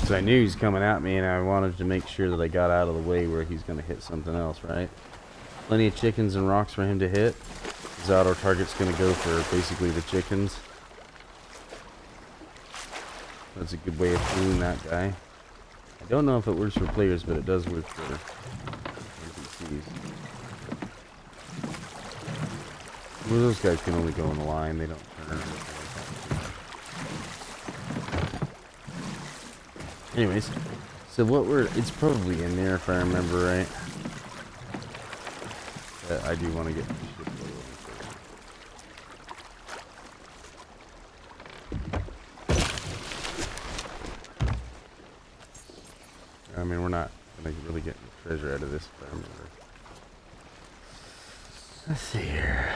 So I knew he was coming at me, and I wanted to make sure that I got out of the way where he's going to hit something else, right? Plenty of chickens and rocks for him to hit. His auto target's going to go for basically the chickens. That's a good way of fooling that guy. I don't know if it works for players, but it does work for NPCs. Well, those guys can only go in the line, they don't turn. Anyways, so it's probably in there if I remember right. I do want to get the ship I mean, we're not going to really get the treasure out of this if I remember. Let's see here.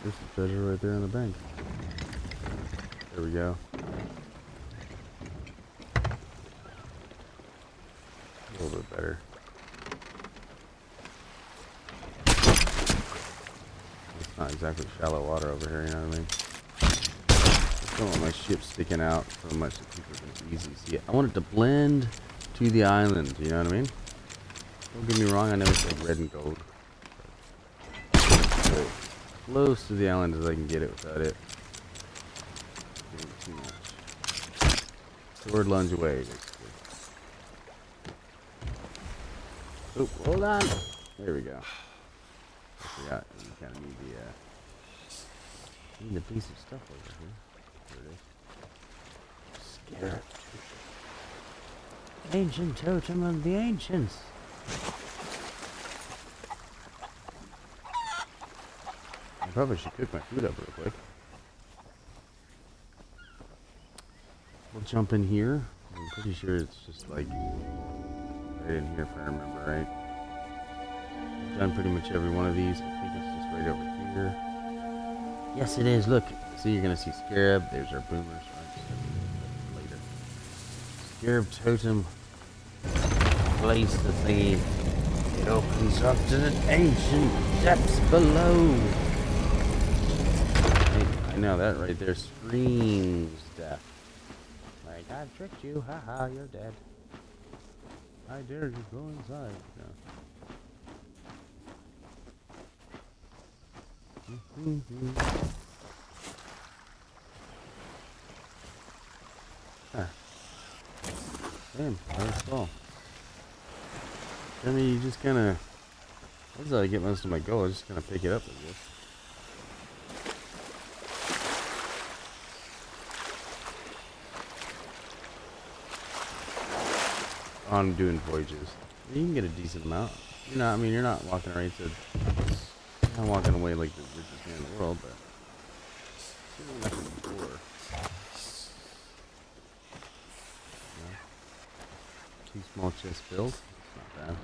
There's the treasure right there in the bank. There we go. A little bit better. It's not exactly shallow water over here, you know what I mean? I don't want my ship sticking out so much that people can easily see it. I want it to blend to the island, you know what I mean? Don't get me wrong, I know it's like red and gold. But close to the island as I can get it without it getting too much. Sword lunge away, basically. Oh, hold on. There we go. I forgot. You kind of need a piece of stuff over here. There it is. Scarab. Ancient totem of the ancients. I probably should cook my food up real quick. We'll jump in here. I'm pretty sure it's just like right in here if I remember right. I've done pretty much every one of these. I think it's just right over here. Yes, it is. Look. See, you're going to see Scarab. There's our boomers. Right? Later. Scarab totem. Place the thingy. It opens up to the ancient depths below. I know that right there screams death. Like, I've tricked you. Haha, you're dead. I dare you go inside. Huh. Damn, I was fall. I mean, you just kind of... That's how I get most of my gold. I just kind of pick it up, I guess. On doing voyages. You can get a decent amount. You're not, I mean, you're not walking away to... You're not walking away like the richest man in the world, but... Certainly nothing before. Yeah. 2 small chests filled. Not bad.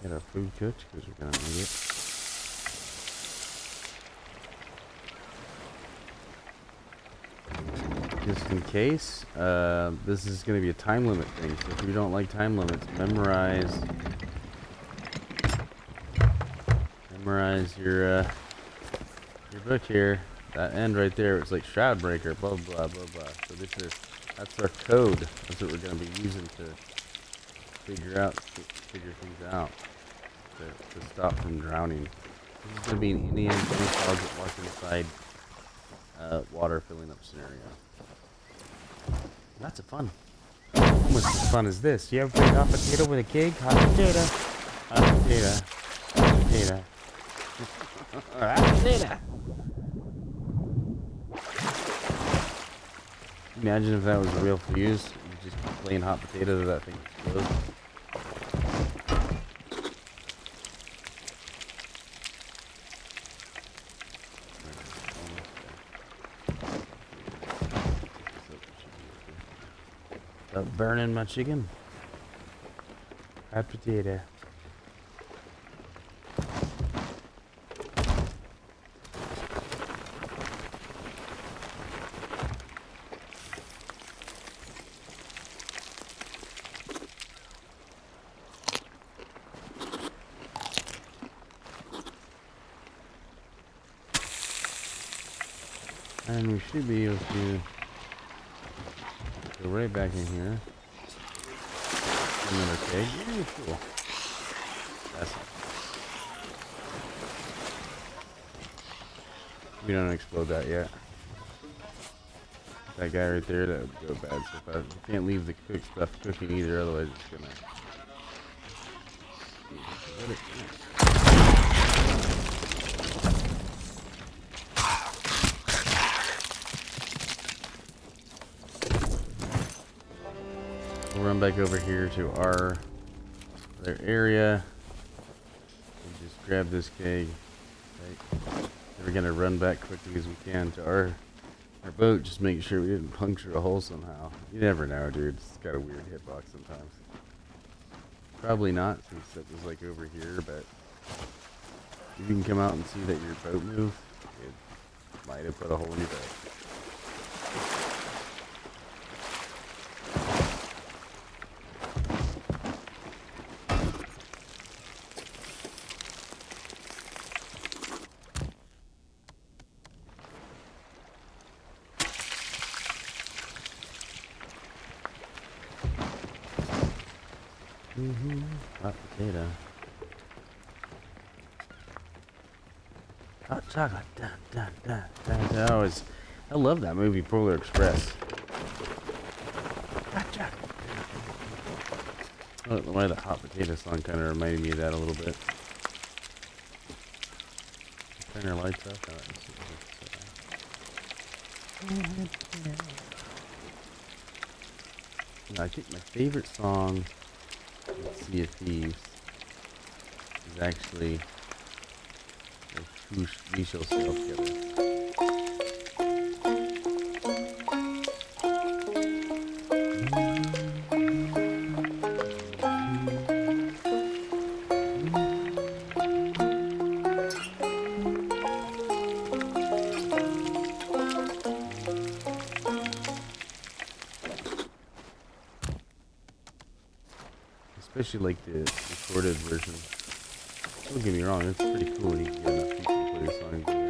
Get our food cooked because we're gonna need it. Just in case, this is gonna be a time limit thing. So if you don't like time limits, memorize your book here. That end right there, it's like Shroudbreaker, blah blah blah blah. So that's our code. That's what we're gonna be using to figure things out to stop from drowning. This is gonna be an Indian fog that walks inside water filling up scenario. Lots of fun. Almost as fun as this. You ever played hot potato with a keg? Hot potato. Hot potato. Hot potato. Hot potato. Imagine if that was a real fuse. You just keep playing hot potato to that thing explodes. Stop burning my chicken. Hot potato. And we should be able to go right back in here. Another keg. Ooh, cool. That's it. We don't explode that yet. That guy right there, that would go bad so fast. You can't leave the cooked stuff cooking either, otherwise it's gonna... We'll run back over here to our other area and just grab this keg. Right. We're gonna run back quickly as we can to our boat, just making sure we didn't puncture a hole somehow. You never know, dude. It's got a weird hitbox sometimes. Probably not, since it was like over here, but if you can come out and see that your boat moved, it might have put a hole in your boat. Hot potato. Hot chocolate. Dun, dun, dun, dun, dun. I love that movie, Polar Express. Hot chocolate. I don't know why the hot potato song kind of reminded me of that a little bit. Turn our lights off. I think my favorite song in Sea of Thieves is actually We Shall Sail Together. Especially like the recorded version. Don't get me wrong, it's pretty cool when you can get enough people to play the song together.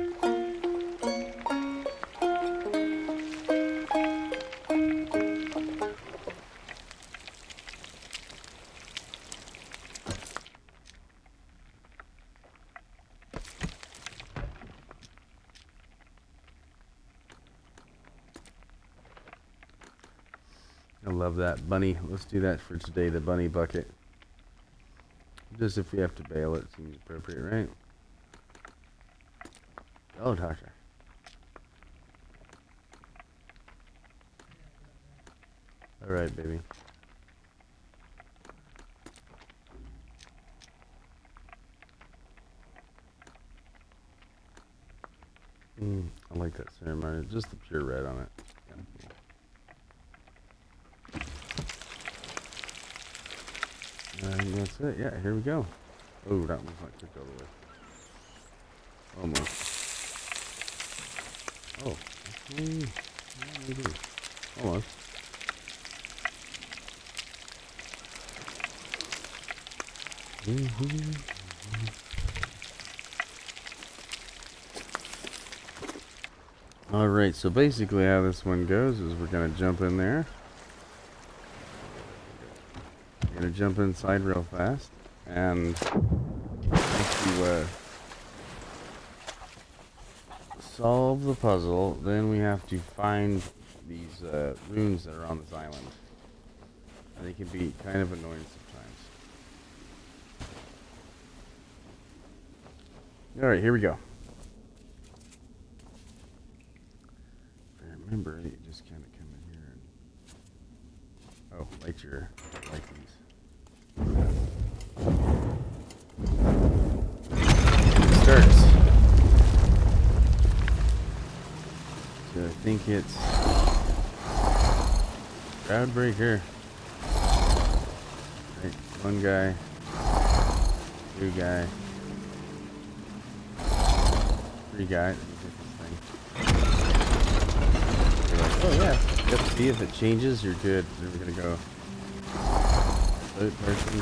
I love that bunny. Let's do that for today, the bunny bucket. Just if we have to bail, it seems appropriate, right? Oh, doctor. All right, baby. I like that ceremony. Just the pure red on it. That's it. Yeah, here we go. Oh, that one's not cooked all the way. Almost. Oh, actually, yeah, maybe. Almost. Alright, so basically how this one goes is we're going to jump in there. We're going to jump inside real fast. And once you solve the puzzle, then we have to find these runes that are on this island. And they can be kind of annoying sometimes. Alright, here we go. Remember, you just kind of come in here and... Oh, light these. Starts. So I think it's... Shroudbreaker. Right, one guy. Two guy. Three guys. Oh yeah. Yep, see if it changes, you're good. Then we're gonna go. Vote person.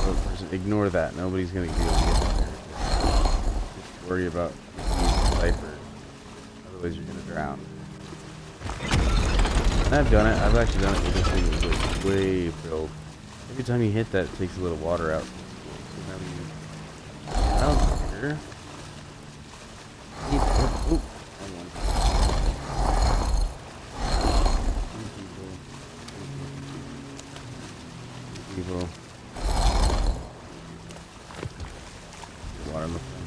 Vote person. Ignore that. Nobody's gonna be able to get in there. Just worry about using cipher. Otherwise you're gonna drown. And I've done it. I've actually done it with this thing that was like way filled. Every time you hit that, it takes a little water out. So now you out here. Oop. People. Water on the thing.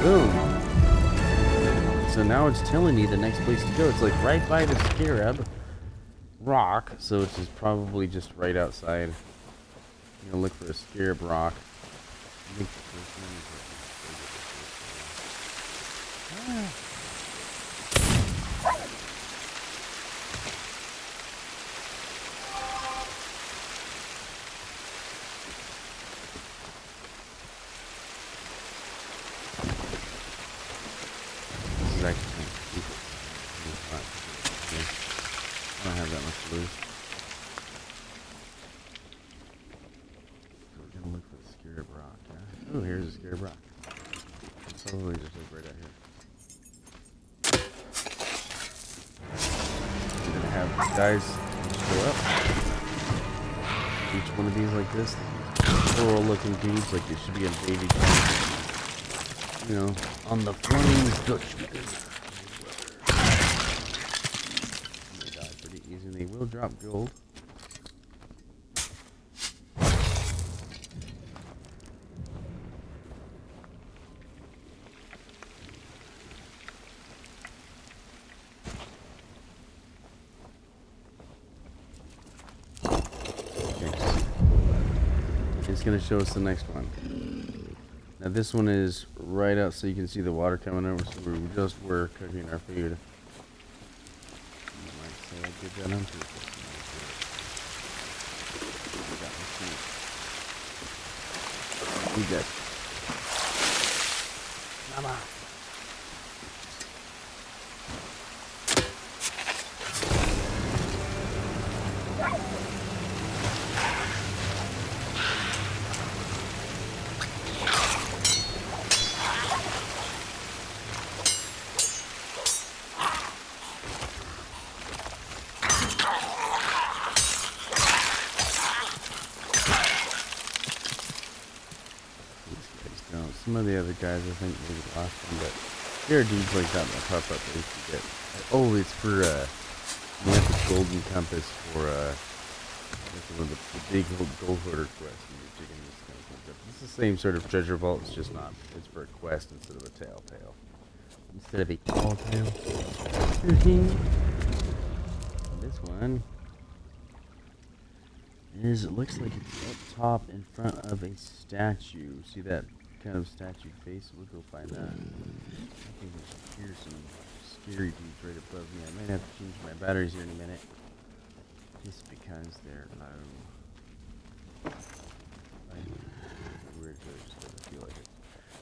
Boom. So now it's telling you the next place to go. It's like right by the scarab rock, so it's just probably just right outside. You're gonna look for a scarab rock. I think the first one is I don't have that much to lose. So we're gonna look for the scarab rock. Yeah? Oh, here's a scarab rock. It's probably just like right out here. We're gonna have guys show up. Each one of these like this. Coral looking dudes, like they should be in baby cars. You know, on the flames Dutchman. And they will drop gold. Okay. It's going to show us the next one. Now this one is right out so you can see the water coming over, so we're cooking our food. I did that on purpose. You got Mama. Some of the other guys, I think, maybe the last one, but there are dudes like that pop up that you can get. Oh, it's for, you have the golden compass for, one of the big gold hoarder quests. It's the same sort of treasure vault, it's just not, it's for a quest instead of a telltale. Instead of a tall tale. This one is, it looks like it's up top in front of a statue. See that kind of statue face? We'll go find that. I think there's some scary dudes right above me. I might have to change my batteries here in a minute. Just because they're low. Weird, so it just doesn't feel like it.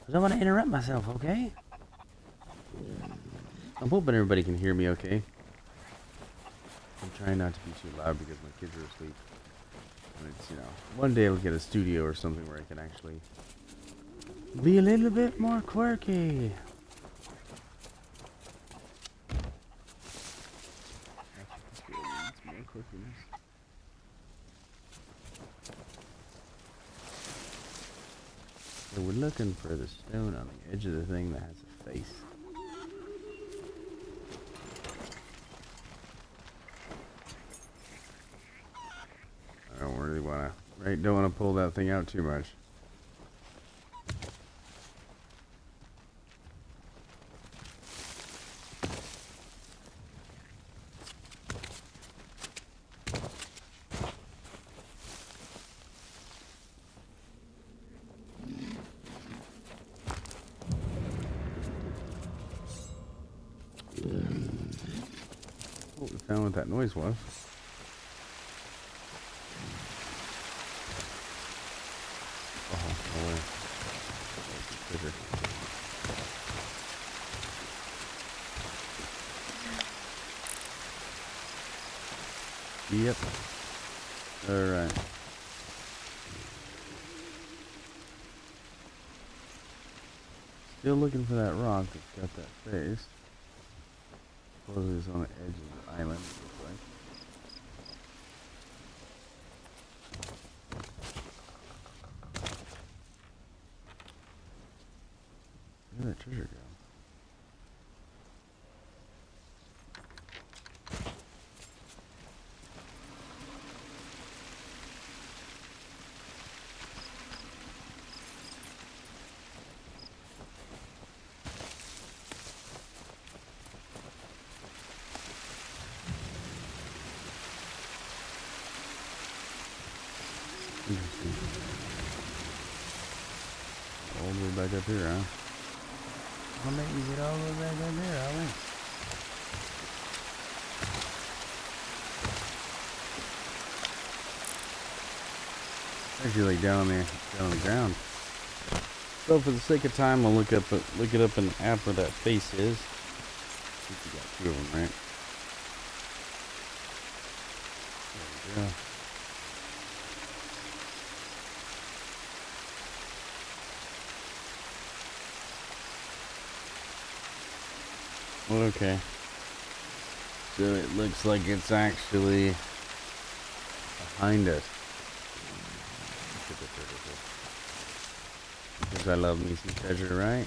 I don't want to interrupt myself, okay? I'm hoping everybody can hear me okay. I'm trying not to be too loud because my kids are asleep. And it's, you know, one day I'll get a studio or something where I can actually Be a little bit more quirky. This girl needs more quirkiness. So we're looking for the stone on the edge of the thing that has a face. I don't really want to, right? Don't want to pull that thing out too much. What we found what that noise was. Oh, no way. That was a treasure. Yep. Alright. Still looking for that rock that's got that face. Supposedly it's on the edge of the island, it looks like. Where'd that treasure go? Interesting. All the way back up here, huh? I'll make you get all the way back up there, Ollie. Actually, like down on the ground. So for the sake of time, I'll look it up in the app where that face is. I think you got two of them, right? There we go. Well, okay. So it looks like it's actually behind us. Because I love me some treasure, right?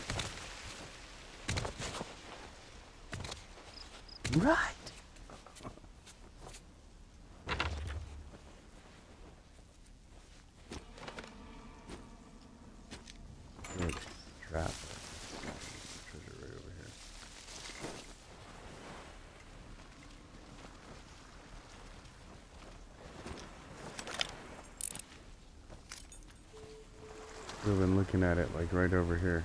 Right. Good trap. Treasure right over here. We've been looking at it like right over here.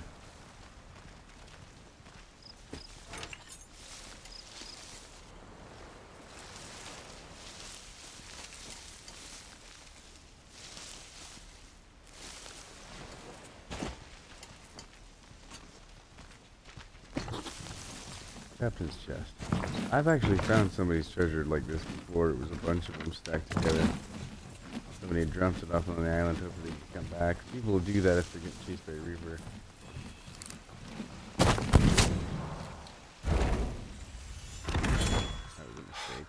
Captain's chest. I've actually found somebody's treasure like this before. It was a bunch of them stacked together. Somebody dropped it off on the island, hoping they could come back. People will do that if they're getting chased by a reaper. That was a mistake.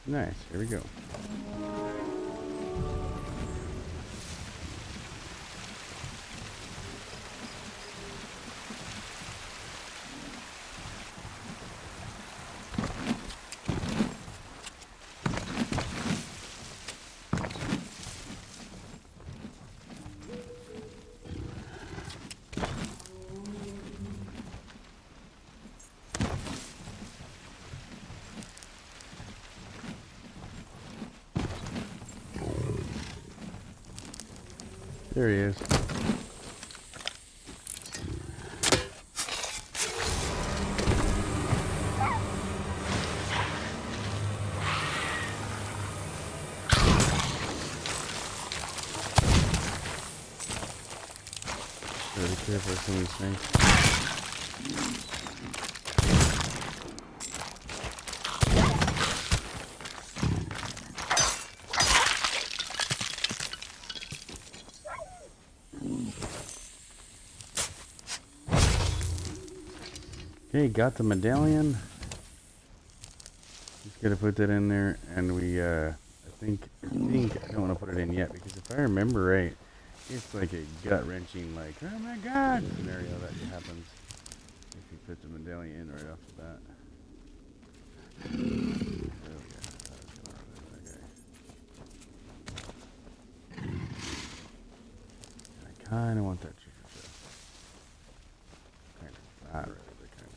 Nice, here we go. There he is. Be careful with some of these things. Okay, got the medallion. Just gotta put that in there, and we I think I don't want to put it in yet because if I remember right, it's like a gut-wrenching, like, oh my god scenario that happens if you put the medallion in right off the bat. There we go. That was gonna run into that guy. I kind of want that treasure chest. Kind of not really, but kind of.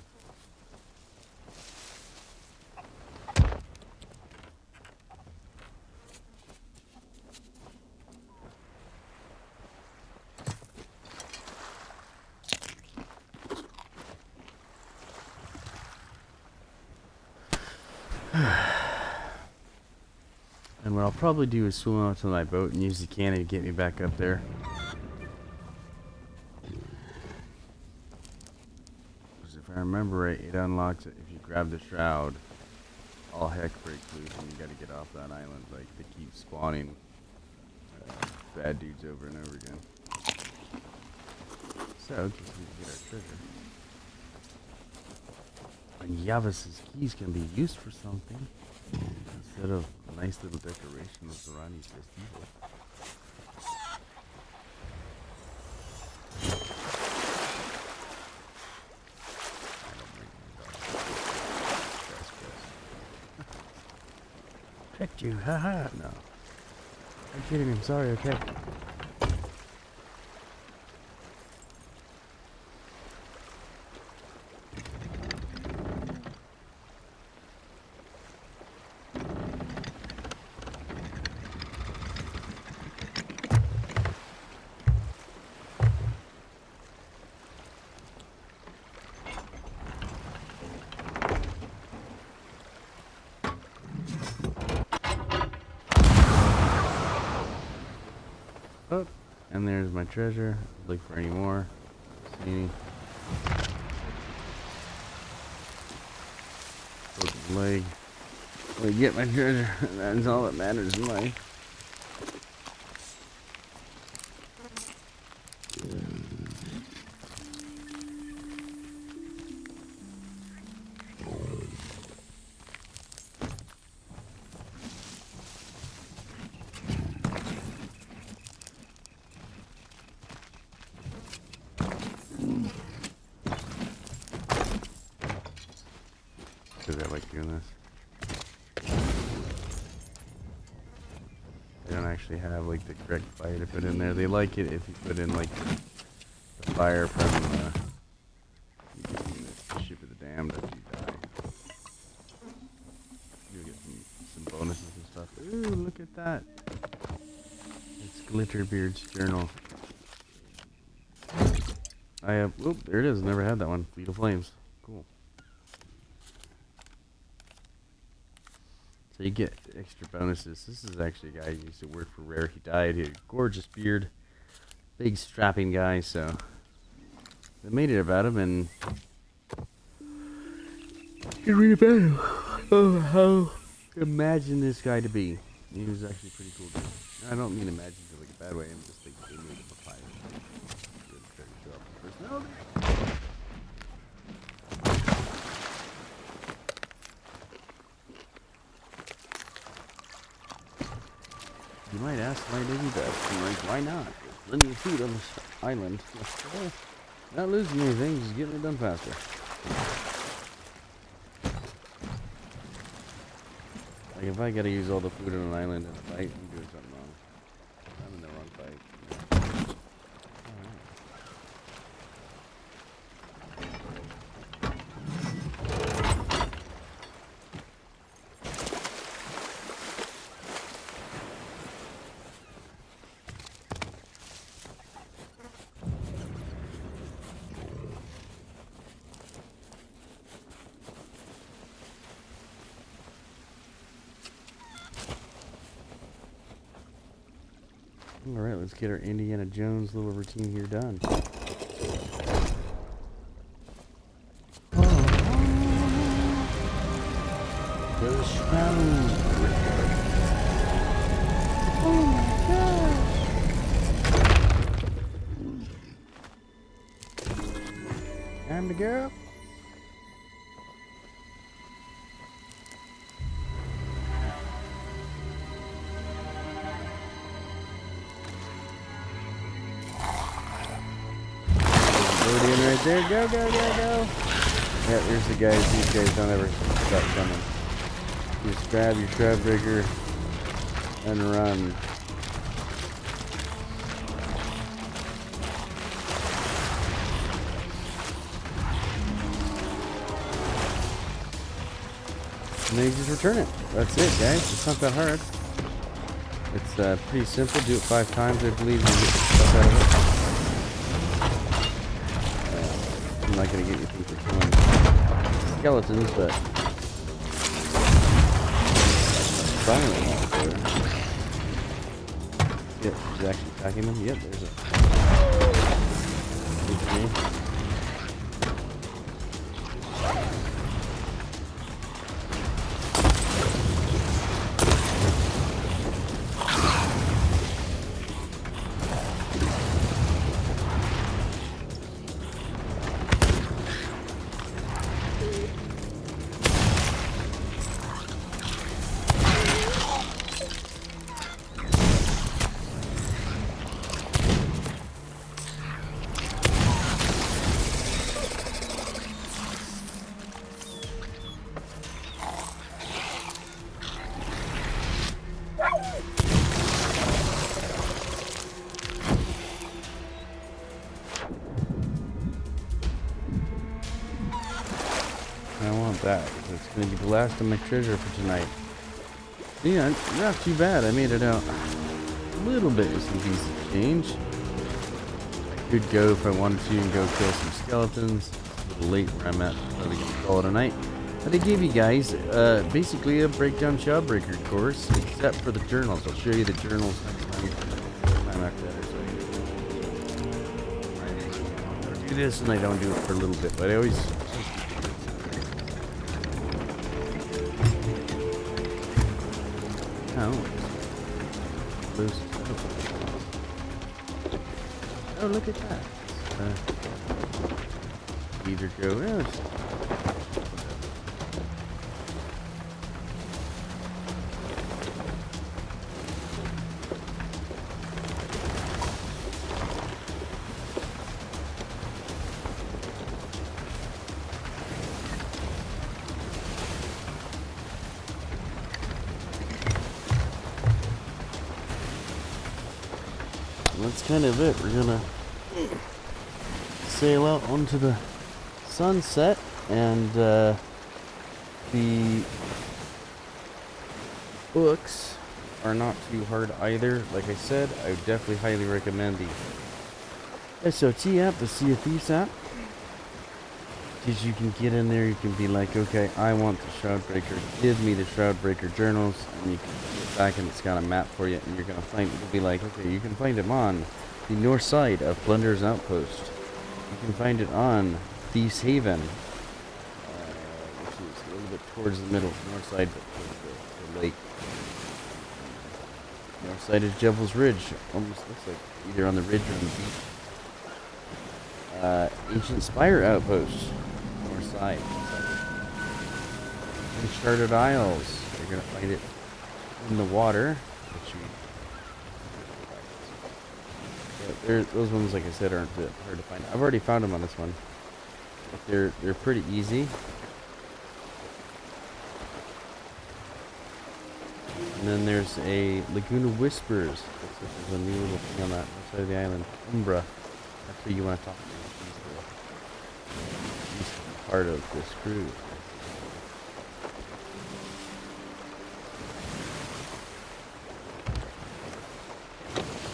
And what I'll probably do is swim out to my boat and use the cannon to get me back up there. Because if I remember right, it unlocks it if you grab the shroud. All heck breaks loose and you gotta get off that island. Like, they keep spawning bad dudes over and over again. So, just need to get our treasure. And Yavis's keys can be used for something instead of a nice little decoration of the Rani's festival. I don't bring my dog. Tricked you, haha. No. I'm kidding, I'm sorry, okay? Oh, and there's my treasure. Look for any more. See any? Broken leg. Well, get my treasure. That's all that matters in life. Because I like doing this. They don't actually have like the correct fire to put in there. They like it if you put in like the fire from the Ship of the Damned after you die. You'll get some bonuses and stuff. Ooh, look at that. It's Glitterbeard's journal. I have, oop, there it is. Never had that one. Fleet of Flames. Cool. So you get extra bonuses. This is actually a guy who used to work for Rare. He died. He had a gorgeous beard. Big strapping guy, so they made it about him and you read about him. Oh, how imagine this guy to be. He was actually pretty cool dude. I don't mean imagine in like a bad way. I'm just thinking they made him a pirate. Good to show off his personality. You might ask why they do that. I'm like, why not? There's plenty of food on this island. Well, not losing anything, just getting it done faster. Like if I gotta use all the food on an island in a fight, I'm doing something wrong. I'm in the wrong fight. Alright, let's get our Indiana Jones little routine here done. The Shroudbreaker. Oh my gosh. Time to go. Right there, go, go, go, go. Yeah, there's the guys. These guys don't ever stop coming. Just grab your Shroudbreaker and run. And then you just return it. That's it, guys. It's not that hard. It's pretty simple. Do it 5 times, I believe, and you get the stuff out of it. I'm not going to get you things for killing skeletons, but finally, yep, she's actually attacking them. Yep, there's a. I want that. It's going to be the last of my treasure for tonight. Yeah, not too bad. I made it out a little bit with some decent change. I could go if I wanted to and go kill some skeletons. It's a little late where I'm at. I'm going to call it a night. But I gave you guys basically a breakdown Shroudbreaker course, except for the journals. I'll show you the journals next time after that. I do this and I don't do it for a little bit, but I always. Oh, look at that. Either go. That's kind of it. We're gonna sail out onto the sunset, and the books are not too hard either. Like I said, I would definitely highly recommend the SOT app, the Sea of Thieves app, because you can get in there, you can be like, okay, I want the Shroudbreaker, give me the Shroudbreaker journals, and you can get back and it's got a map for you, and you're going to find, it'll be like, okay, you can find them on the north side of Plunder's Outpost. You can find it on Thieves Haven, which is a little bit towards the middle, north side, but towards the lake. North side is Devil's Ridge, almost looks like either on the ridge or on the beach. Ancient Spire Outpost, north side. Uncharted Isles, you're going to find it in the water. Those ones, like I said, aren't hard to find. I've already found them on this one. But they're pretty easy. And then there's a Laguna Whispers. This is a new little thing on that side of the island. Umbra. That's who you want to talk to. She's part of this crew.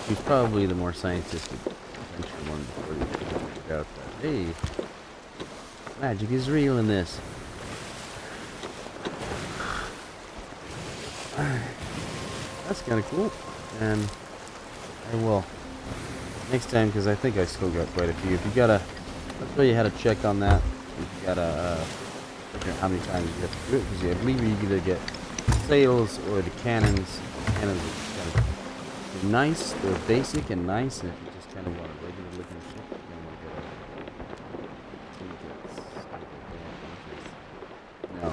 He's probably the more scientific adventure one before you figure out that, hey, magic is real in this. That's kind of cool. And I I will. Next time, because I think I still got quite a few. If you gotta, I'll show you how to check on that. If you gotta, figure out how many times you have to do it, because I believe you either get sails or the cannons. The cannons are just kind of they're nice, they're basic and nice, and if you just kind of want a regular looking ship, you're gonna want to get a no.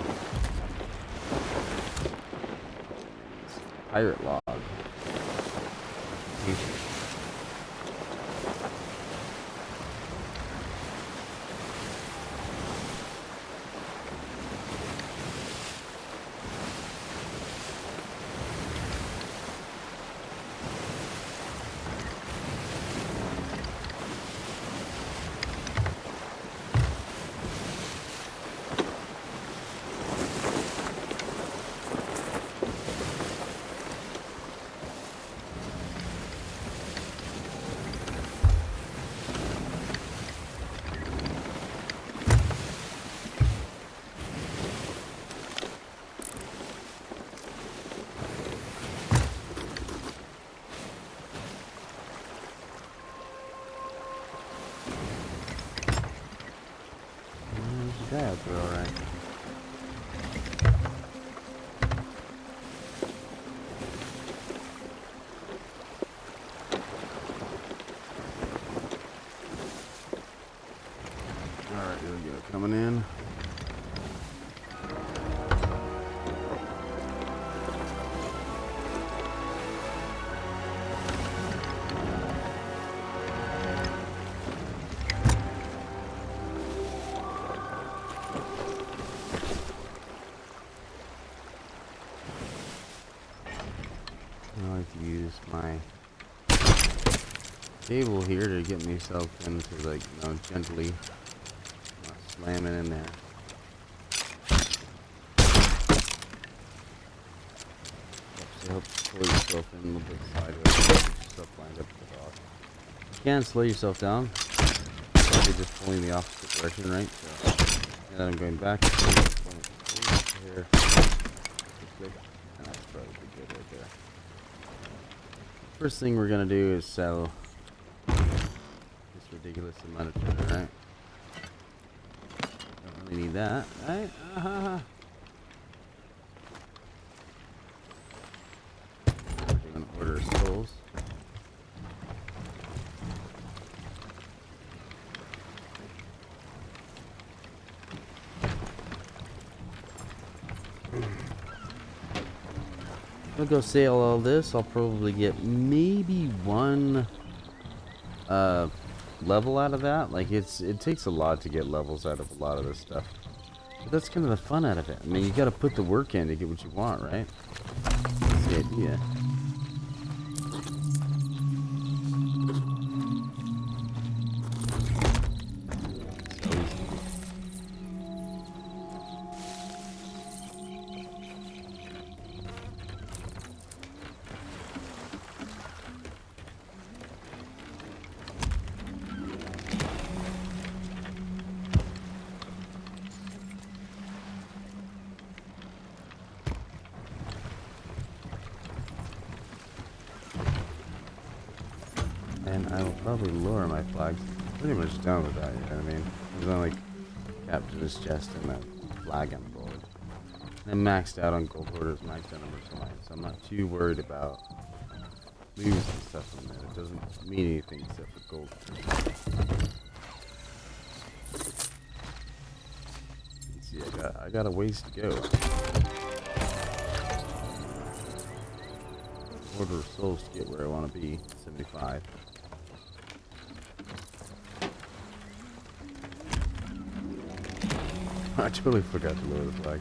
Pirate log. Yeah, we're alright. Alright, here we go. Coming in. I like to use my table here to get myself into, like, you know, gently not slamming in there. Help pull yourself in a little bit sideways, get yourself lined up with the dog. You can slow yourself down. You're just pulling the opposite direction, right? So, and then I'm going back and forth here. That's probably good right there. First thing we're gonna do is sell this ridiculous amount of treasure, right? Don't really need that, right? We're doing order of souls. I'll go sail all this. I'll probably get maybe one level out of that. Like it takes a lot to get levels out of a lot of this stuff. But that's kind of the fun out of it. I mean, you got to put the work in to get what you want, right? That's the idea. And I will probably lower my flags. Pretty much done with that, you know what I mean? There's only capture this chest and that flag on the board. I'm maxed out on gold orders, maxed out on merchant lines, so I'm not too worried about losing stuff from that. It doesn't mean anything except for gold. You see, I got a ways to go. Order of souls to get where I want to be, 75. I totally forgot to lower the flag.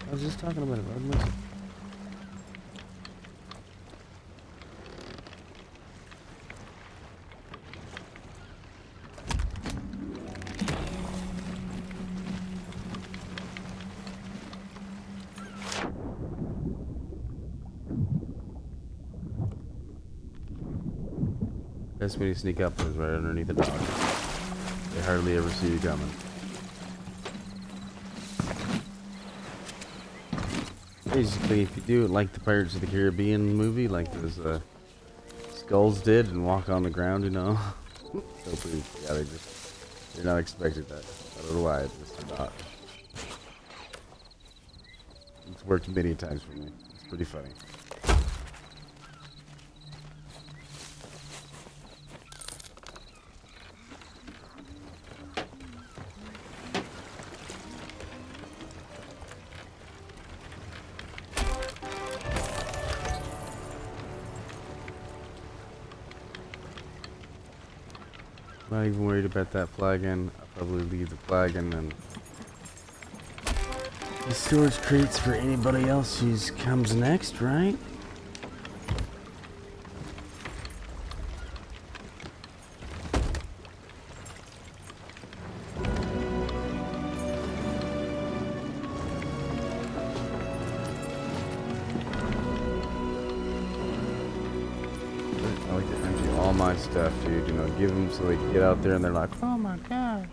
I was just talking about it. I missed it. Best way to sneak up is right underneath the dog. They hardly ever see you coming. Basically, if you do it like the Pirates of the Caribbean movie, like those skulls did and walk on the ground, you know. So pretty, yeah, they're not expecting that. I don't know why, it's just not. It's worked many times for me. It's pretty funny. Not even worried about that flagon. I'll probably leave the flagon and the storage crates for anybody else who comes next, right? I like to empty all my stuff, dude. You know, give them so they can get out there and they're like, oh my god,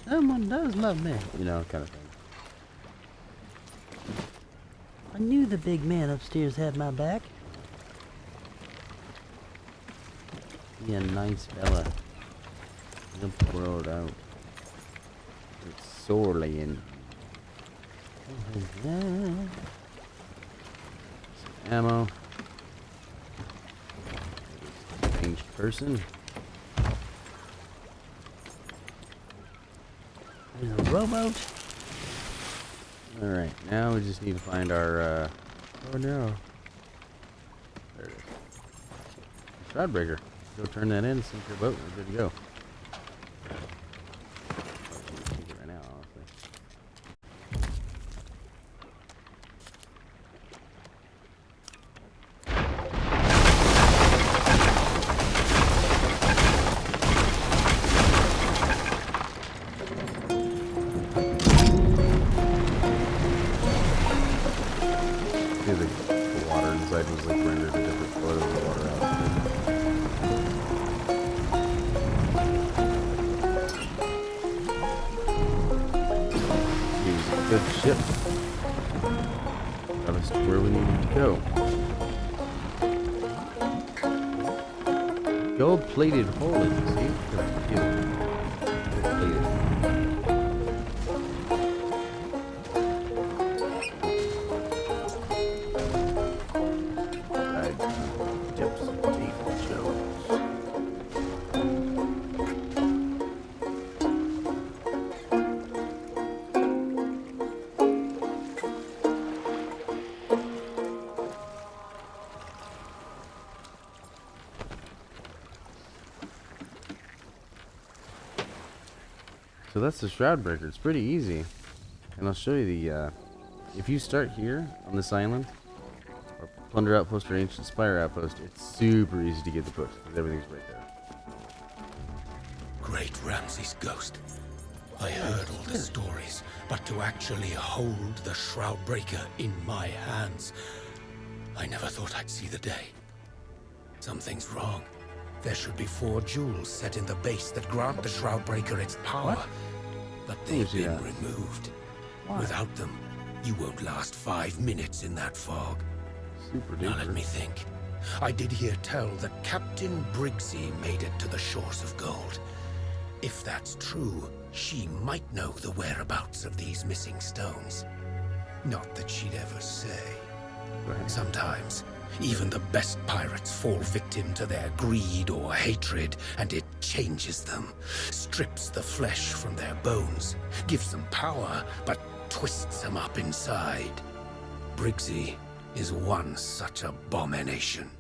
someone does love me. You know, kind of thing. I knew the big man upstairs had my back. Be a nice fella. Help the world out. It's sorely in. Some ammo. Strange person. There's a rowboat. Alright, now we just need to find our, oh no. There it is. Shroudbreaker. Go turn that in, sink your boat, we're good to go. Sink it right now, honestly. See, the water inside was like rendered a different color than the water outside. He was a good ship. Got us to where we needed to go. Gold-plated holding, see? Look at that. Gold-plated. Dips and table shows. So that's the Shroudbreaker. It's pretty easy. And I'll show you the, if you start here on this island, or Plunder Outpost or Ancient Spire Outpost, it's super easy to get the books, because everything's right there. Great Ramses' ghost. I heard all the stories, but to actually hold the Shroudbreaker in my hands, I never thought I'd see the day. Something's wrong. There should be 4 jewels set in the base that grant the Shroudbreaker its power. What? But they've been that? removed. Why? Without them, you won't last 5 minutes in that fog. Super Now let duper. me think. I did hear tell that Captain Briggsy made it to the shores of gold. If that's true, she might know the whereabouts of these missing stones. Not that she'd ever say. Right. Sometimes, even the best pirates fall victim to their greed or hatred, and it changes them, strips the flesh from their bones, gives them power, but twists them up inside. Briggsy is one such abomination.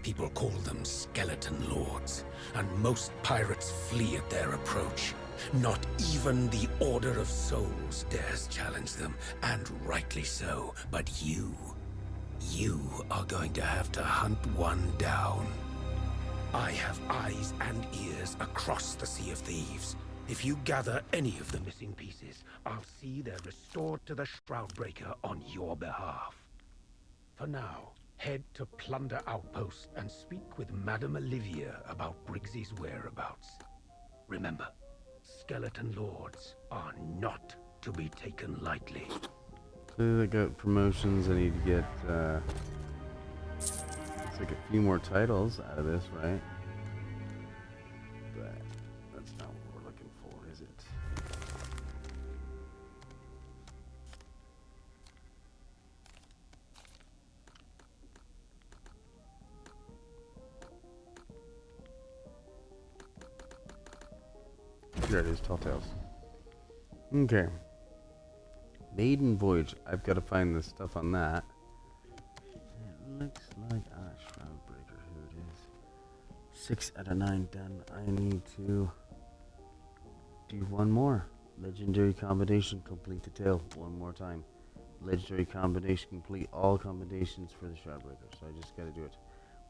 People call them skeleton lords, and most pirates flee at their approach. Not even the Order of Souls dares challenge them, and rightly so. But you are going to have to hunt one down. I have eyes and ears across the Sea of Thieves. If you gather any of the missing pieces, I'll see they're restored to the Shroudbreaker on your behalf. For now, head to Plunder Outpost and speak with Madame Olivia about Briggsy's whereabouts. Remember, skeleton lords are not to be taken lightly. So I got promotions. I need to get like a few more titles out of this, right? But that's not what we're looking for, is it? There it is, Tall Tales. Okay. Maiden Voyage. I've got to find the stuff on that. It looks like Shroudbreaker. Here it is. 6 out of 9 done. I need to do one more. Legendary combination. Complete the tale one more time. Legendary combination. Complete all combinations for the Shroudbreaker. So I just got to do it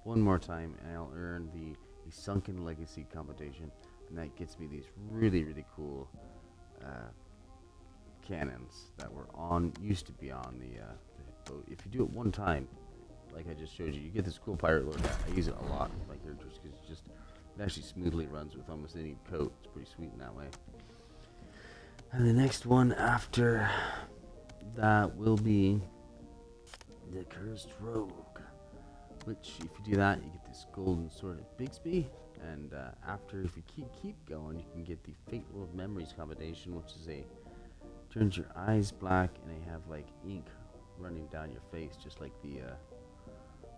one more time, and I'll earn the Sunken Legacy combination. And that gets me these really, really cool cannons that were used to be on the boat. If you do it one time, like I just showed you, you get this cool pirate lord hat. I use it a lot with my characters because it actually smoothly runs with almost any coat. It's pretty sweet in that way. And the next one after that will be the Cursed Rogue, which if you do that, you get this golden sword at Bigsby. And if you keep going, you can get the Fateful of Memories combination, which is turns your eyes black and they have like ink running down your face, just like the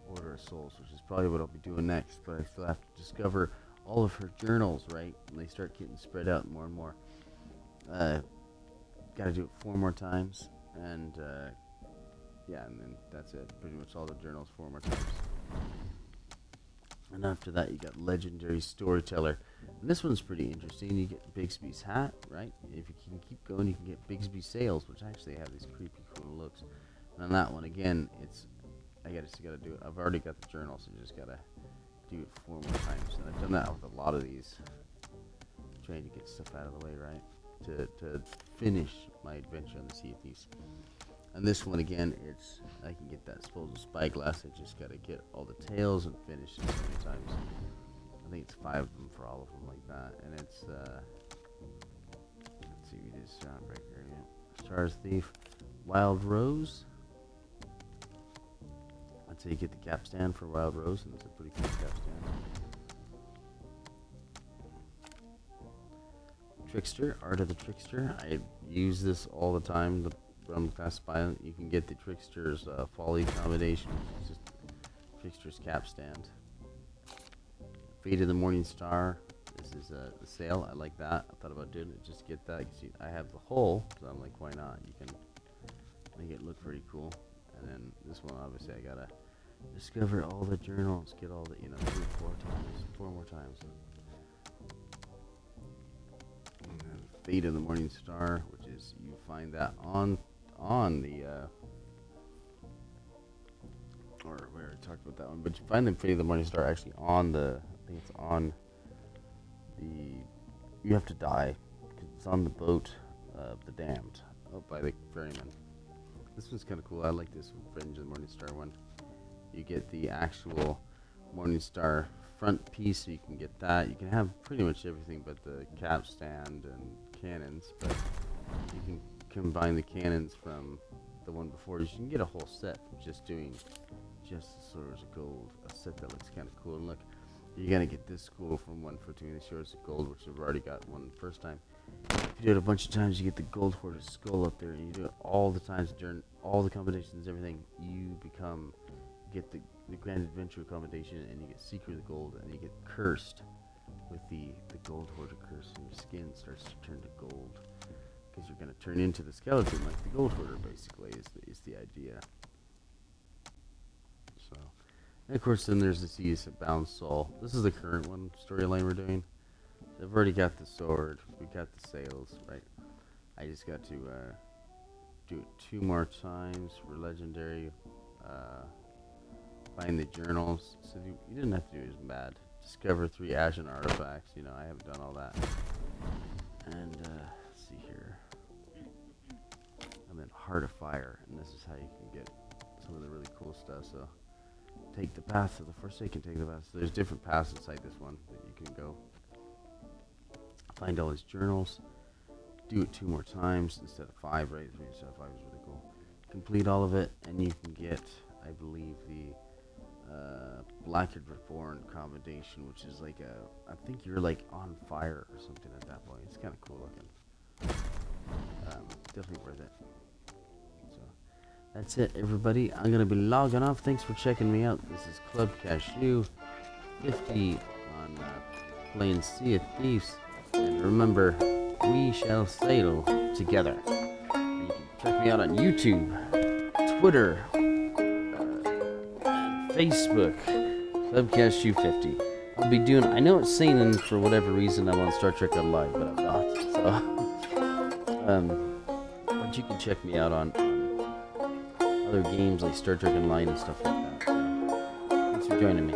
Order of Souls, which is probably what I'll be doing next. But I still have to discover all of her journals, right? And they start getting spread out more and more. Got to do it 4 more times, and and then that's it. Pretty much all the journals 4 more times. And after that, you got Legendary Storyteller. And this one's pretty interesting. You get Bigsby's hat, right? If you can keep going, you can get Bigsby Sails, which actually have these creepy cool looks. And on that one, again, I just gotta do it. I've already got the journal, so you just gotta do it 4 more times. And I've done that with a lot of these. Trying to get stuff out of the way, right? To finish my adventure on the Sea of Thieves. And this one again, I can get that disposal spyglass. I just gotta get all the tails and finish it so many times. I think it's 5 of them for all of them like that. And it's let's see, we did Shroudbreaker, yeah. Stars Thief, Wild Rose. I'd say you get the capstan for Wild Rose, and it's a pretty cool capstan. Trickster, Art of the Trickster. I use this all the time. From Class by, you can get the Trickster's Folly combination, which is just Trickster's capstand. Fate of the Morning Star. This is the sail. I like that. I thought about doing it just to get that. I have the hull, so I'm like, why not? You can make it look pretty cool. And then this one, obviously, I gotta discover all the journals, get all the 3 or 4 more times. And then Fate of the Morning Star, which is you find that on the or we already talked about that one, but you find the Fate of the Morning Star actually on I think it's on you have to die because it's on the boat of the damned by the ferryman. This one's kind of cool. I like this Fringe of the Morning Star one. You get the actual Morning Star front piece, so you can get that. You can have pretty much everything but the capstand and cannons, but you can combine the cannons from the one before. You can get a whole set from just doing just the Swords of Gold, a set that looks kind of cool. And look, you're gonna get this cool from one for doing the Swords of Gold, which I've already got one the first time. If you do it a bunch of times, you get the Gold Hoarder's skull up there, and you do it all the times during all the combinations, everything. You get the Grand Adventure combination, and you get Secret of the Gold, and you get cursed with the Gold Hoarder curse, and your skin starts to turn to gold. Because you're going to turn into the skeleton like the Gold Hoarder, basically, is the idea. So, and of course, then there's the Seas of Bound Soul. This is the current one storyline we're doing. So I've already got the sword, we got the sails, right? I just got to do it 2 more times for legendary. Find the journals. So you didn't have to do it as bad. Discover 3 Ashen artifacts. I haven't done all that. And let's see here. And then Heart of Fire, and this is how you can get some of the really cool stuff. So take the path of the Forsaken, take the path. So there's different paths inside this one that you can go. Find all these journals. Do it 2 more times instead of 5, right? 3 instead of 5 is really cool. Complete all of it, and you can get, I believe, the Blackened Reborn combination, which is like I think you're like on fire or something at that point. It's kind of cool looking. Definitely worth it. So that's it, everybody. I'm gonna be logging off. Thanks for checking me out. This is Clubbedcashew50 on playing Sea of Thieves. And remember, we shall sail together. And you can check me out on YouTube, Twitter, and Facebook. Clubbedcashew50. I'll be doing. I know it's saying for whatever reason I'm on Star Trek Online, but I'm not. So, but you can check me out on other games like Star Trek Online and stuff like that. So, thanks for joining me.